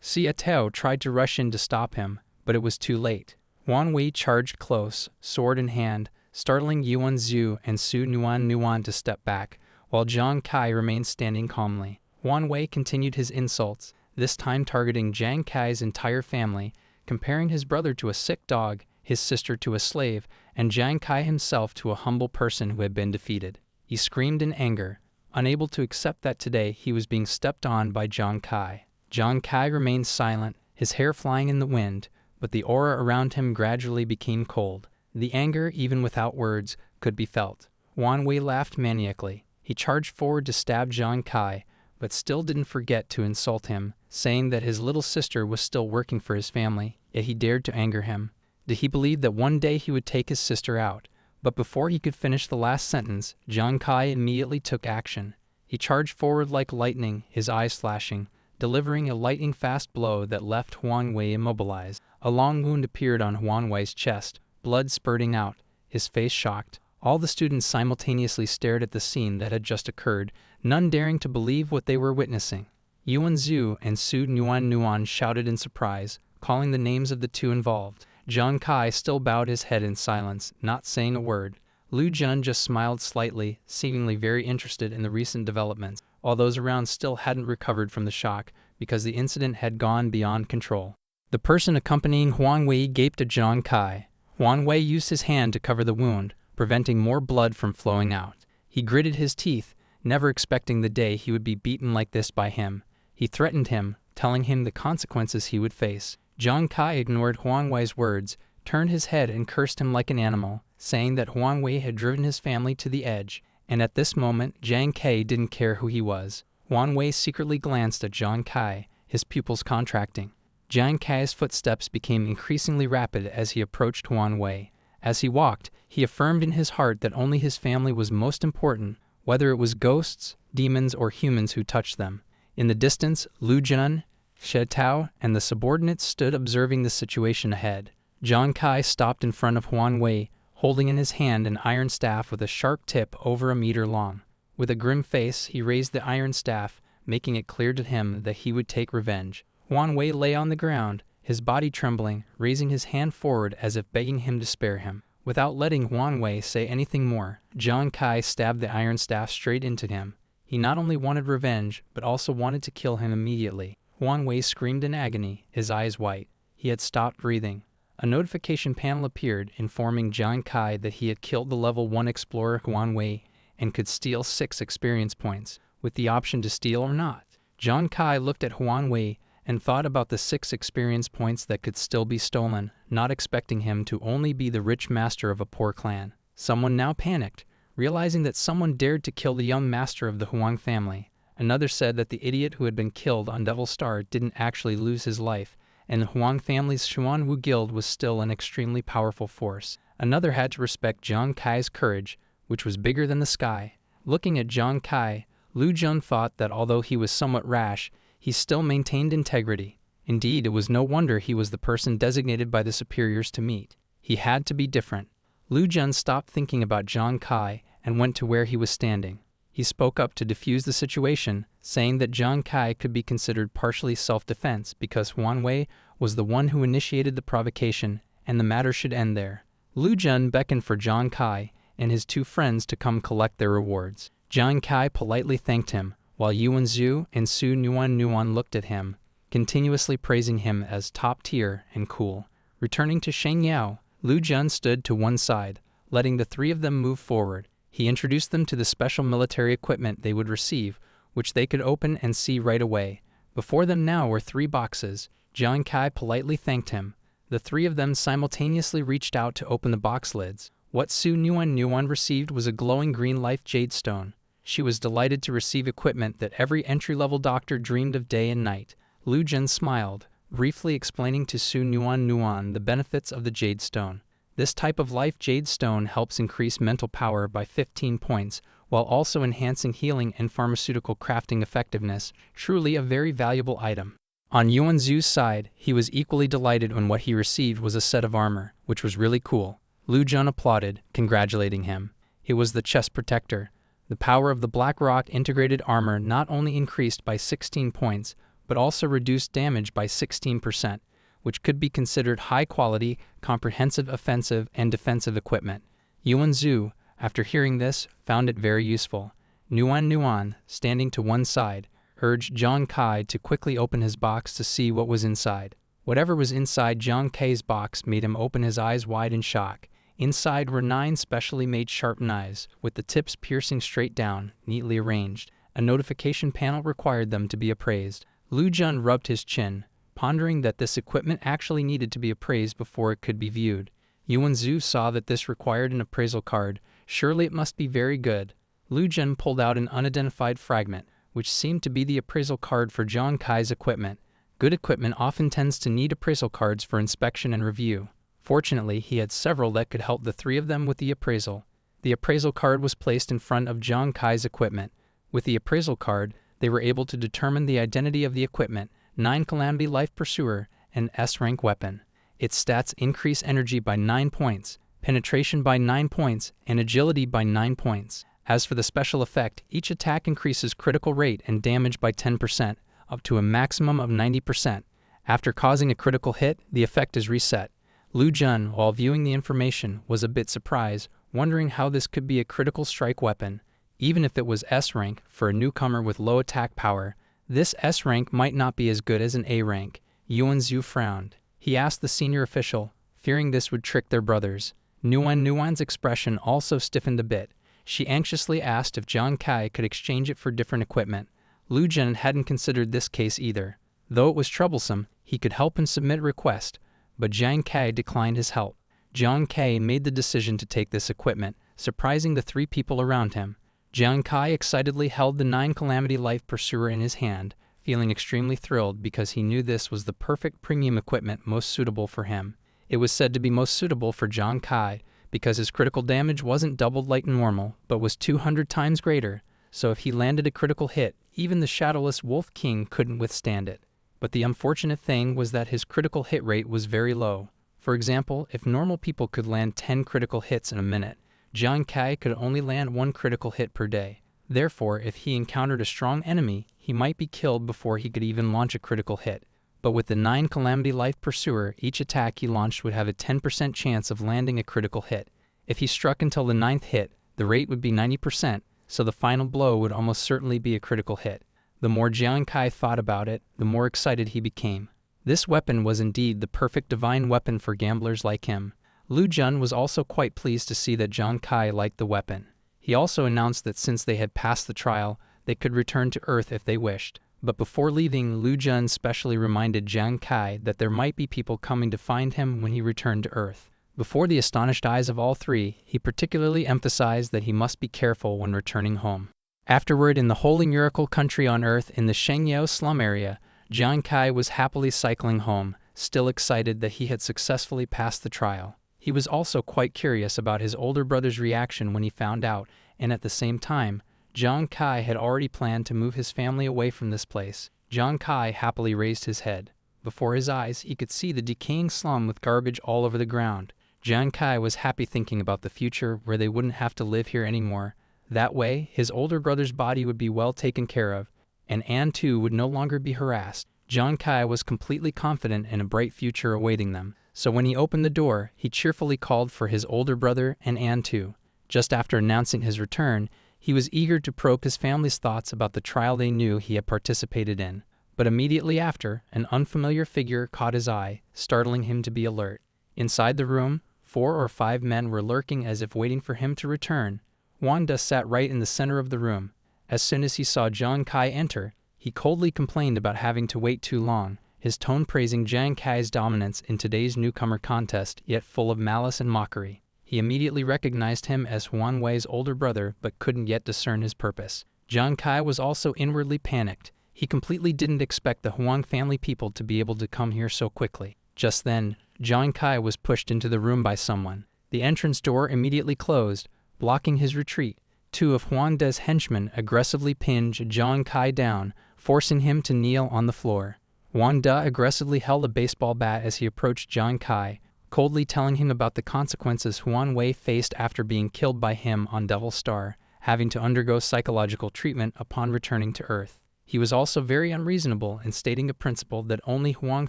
Xia Tao tried to rush in to stop him, but it was too late. Huan Wei charged close, sword in hand, startling Yuanzhu and Su Nuan to step back, while Jiang Kai remained standing calmly. Huan Wei continued his insults, this time targeting Jiang Kai's entire family, comparing his brother to a sick dog, his sister to a slave, and Jiang Kai himself to a humble person who had been defeated. He screamed in anger, unable to accept that today he was being stepped on by Jiang Kai. Jiang Kai remained silent, his hair flying in the wind, but the aura around him gradually became cold. The anger, even without words, could be felt. Huan Wei laughed maniacally. He charged forward to stab Jiang Kai, but still didn't forget to insult him, saying that his little sister was still working for his family, yet he dared to anger him. Did he believe that one day he would take his sister out? But before he could finish the last sentence, Jiang Kai immediately took action. He charged forward like lightning, his eyes flashing, delivering a lightning-fast blow that left Huan Wei immobilized. A long wound appeared on Huan Wei's chest, blood spurting out, his face shocked. All the students simultaneously stared at the scene that had just occurred, none daring to believe what they were witnessing. Yuanzhu and Su Nuan shouted in surprise, calling the names of the two involved. Jiang Kai still bowed his head in silence, not saying a word. Lu Jun just smiled slightly, seemingly very interested in the recent developments, while those around still hadn't recovered from the shock, because the incident had gone beyond control. The person accompanying Huan Wei gaped at Jiang Kai. Huan Wei used his hand to cover the wound, preventing more blood from flowing out. He gritted his teeth, never expecting the day he would be beaten like this by him. He threatened him, telling him the consequences he would face. Jiang Kai ignored Huan Wei's words, turned his head and cursed him like an animal, saying that Huan Wei had driven his family to the edge, and at this moment Jiang Kai didn't care who he was. Huan Wei secretly glanced at Jiang Kai, his pupils contracting. Jiang Kai's footsteps became increasingly rapid as he approached Huan Wei. As he walked, he affirmed in his heart that only his family was most important, whether it was ghosts, demons, or humans who touched them. In the distance, Lu Jun, Xia Tao, and the subordinates stood observing the situation ahead. Jiang Kai stopped in front of Huan Wei, holding in his hand an iron staff with a sharp tip over a meter long. With a grim face, he raised the iron staff, making it clear to him that he would take revenge. Huan Wei lay on the ground, his body trembling, raising his hand forward as if begging him to spare him. Without letting Huan Wei say anything more, Jiang Kai stabbed the iron staff straight into him. He not only wanted revenge, but also wanted to kill him immediately. Huan Wei screamed in agony, his eyes white. He had stopped breathing. A notification panel appeared informing Jiang Kai that he had killed the level 1 explorer Huan Wei and could steal 6 experience points, with the option to steal or not. Jiang Kai looked at Huan Wei and thought about the 6 experience points that could still be stolen, not expecting him to only be the rich master of a poor clan. Someone now panicked, realizing that someone dared to kill the young master of the Huang family. Another said that the idiot who had been killed on Devil Star didn't actually lose his life, and the Huang family's Xuanwu guild was still an extremely powerful force. Another had to respect Jiang Kai's courage, which was bigger than the sky. Looking at Jiang Kai, Lu Jun thought that although he was somewhat rash, he still maintained integrity. Indeed, it was no wonder he was the person designated by the superiors to meet. He had to be different. Lu Jun stopped thinking about Jiang Kai and went to where he was standing. He spoke up to defuse the situation, saying that Jiang Kai could be considered partially self-defense because Huan Wei was the one who initiated the provocation, and the matter should end there. Lu Jun beckoned for Jiang Kai and his 2 friends to come collect their rewards. Jiang Kai politely thanked him, while Yuan Zhu and Su Nuan looked at him, continuously praising him as top tier and cool. Returning to Sheng Yao, Lu Jun stood to one side, letting the 3 of them move forward. He introduced them to the special military equipment they would receive, which they could open and see right away. Before them now were 3 boxes. Jiang Kai politely thanked him. The 3 of them simultaneously reached out to open the box lids. What Su Nuan received was a glowing green life jade stone. She was delighted to receive equipment that every entry-level doctor dreamed of day and night. Lu Jun smiled, briefly explaining to Su Nuan the benefits of the jade stone. This type of life jade stone helps increase mental power by 15 points, while also enhancing healing and pharmaceutical crafting effectiveness, truly a very valuable item. On Yuan Zhu's side, he was equally delighted when what he received was a set of armor, which was really cool. Lu Jun applauded, congratulating him. It was the chest protector. The power of the Black Rock integrated armor not only increased by 16 points, but also reduced damage by 16%, which could be considered high-quality, comprehensive offensive and defensive equipment. Yuan Zhu, after hearing this, found it very useful. Nuan, standing to one side, urged Jiang Kai to quickly open his box to see what was inside. Whatever was inside Jiang Kai's box made him open his eyes wide in shock. Inside were 9 specially made sharp knives, with the tips piercing straight down, neatly arranged. A notification panel required them to be appraised. Lu Jun rubbed his chin, pondering that this equipment actually needed to be appraised before it could be viewed. Yuan Zhu saw that this required an appraisal card. Surely it must be very good. Lu Jun pulled out an unidentified fragment, which seemed to be the appraisal card for Jiang Kai's equipment. Good equipment often tends to need appraisal cards for inspection and review. Fortunately, he had several that could help the 3 of them with the appraisal. The appraisal card was placed in front of Jiang Kai's equipment. With the appraisal card, they were able to determine the identity of the equipment, 9 Calamity Life Pursuer, and S-rank weapon. Its stats increase energy by 9 points, penetration by 9 points, and agility by 9 points. As for the special effect, each attack increases critical rate and damage by 10%, up to a maximum of 90%. After causing a critical hit, the effect is reset. Lu Jun, while viewing the information, was a bit surprised, wondering how this could be a critical strike weapon. Even if it was S-rank, for a newcomer with low attack power, this S-rank might not be as good as an A-rank. Yuan Zhu frowned. He asked the senior official, fearing this would trick their brothers. Nuan's expression also stiffened a bit. She anxiously asked if Jiang Kai could exchange it for different equipment. Lu Jun hadn't considered this case either. Though it was troublesome, he could help and submit a request, but Jiang Kai declined his help. Jiang Kai made the decision to take this equipment, surprising the 3 people around him. Jiang Kai excitedly held the 9 Calamity Life Pursuer in his hand, feeling extremely thrilled because he knew this was the perfect premium equipment most suitable for him. It was said to be most suitable for Jiang Kai because his critical damage wasn't doubled like normal, but was 200 times greater, so if he landed a critical hit, even the Shadowless Wolf King couldn't withstand it. But the unfortunate thing was that his critical hit rate was very low. For example, if normal people could land 10 critical hits in a minute, Jiang Kai could only land 1 critical hit per day. Therefore, if he encountered a strong enemy, he might be killed before he could even launch a critical hit. But with the 9 Calamity Life Pursuer, each attack he launched would have a 10% chance of landing a critical hit. If he struck until the 9th hit, the rate would be 90%, so the final blow would almost certainly be a critical hit. The more Jiang Kai thought about it, the more excited he became. This weapon was indeed the perfect divine weapon for gamblers like him. Lu Jun was also quite pleased to see that Jiang Kai liked the weapon. He also announced that since they had passed the trial, they could return to Earth if they wished. But before leaving, Lu Jun specially reminded Jiang Kai that there might be people coming to find him when he returned to Earth. Before the astonished eyes of all three, he particularly emphasized that he must be careful when returning home. Afterward, in the Holy Miracle Country on Earth in the Shengyao slum area, Jiang Kai was happily cycling home, still excited that he had successfully passed the trial. He was also quite curious about his older brother's reaction when he found out, and at the same time, Jiang Kai had already planned to move his family away from this place. Jiang Kai happily raised his head. Before his eyes, he could see the decaying slum with garbage all over the ground. Jiang Kai was happy thinking about the future where they wouldn't have to live here anymore. That way, his older brother's body would be well taken care of, and Anne too would no longer be harassed. Jiang Kai was completely confident in a bright future awaiting them. So when he opened the door, he cheerfully called for his older brother and Anne too. Just after announcing his return, he was eager to probe his family's thoughts about the trial they knew he had participated in. But immediately after, an unfamiliar figure caught his eye, startling him to be alert. Inside the room, 4 or 5 men were lurking as if waiting for him to return. Wanda sat right in the center of the room. As soon as he saw Jiang Kai enter, he coldly complained about having to wait too long, his tone praising Jiang Kai's dominance in today's newcomer contest, yet full of malice and mockery. He immediately recognized him as Huan Wei's older brother but couldn't yet discern his purpose. Jiang Kai was also inwardly panicked. He completely didn't expect the Huang family people to be able to come here so quickly. Just then, Jiang Kai was pushed into the room by someone. The entrance door immediately closed, blocking his retreat. 2 of Huan De's henchmen aggressively pinned Jiang Kai down, forcing him to kneel on the floor. Huan De aggressively held a baseball bat as he approached Jiang Kai, coldly telling him about the consequences Huan Wei faced after being killed by him on Devil Star, having to undergo psychological treatment upon returning to Earth. He was also very unreasonable in stating a principle that only Huang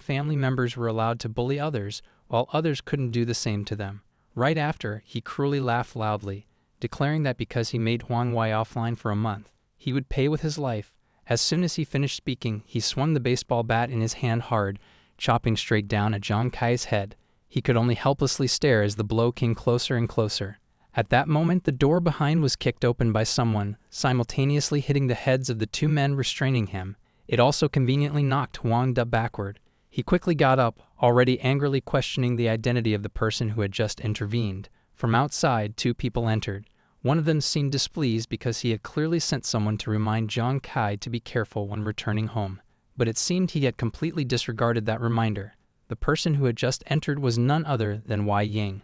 family members were allowed to bully others, while others couldn't do the same to them. Right after, he cruelly laughed loudly, declaring that because he made Huan Wei offline for a month, he would pay with his life. As soon as he finished speaking, he swung the baseball bat in his hand hard, chopping straight down at Jiang Kai's head. He could only helplessly stare as the blow came closer and closer. At that moment, the door behind was kicked open by someone, simultaneously hitting the heads of the 2 men restraining him. It also conveniently knocked Huang De backward. He quickly got up, already angrily questioning the identity of the person who had just intervened. From outside, 2 people entered. One of them seemed displeased because he had clearly sent someone to remind Jiang Kai to be careful when returning home. But it seemed he had completely disregarded that reminder. The person who had just entered was none other than Wei Ying.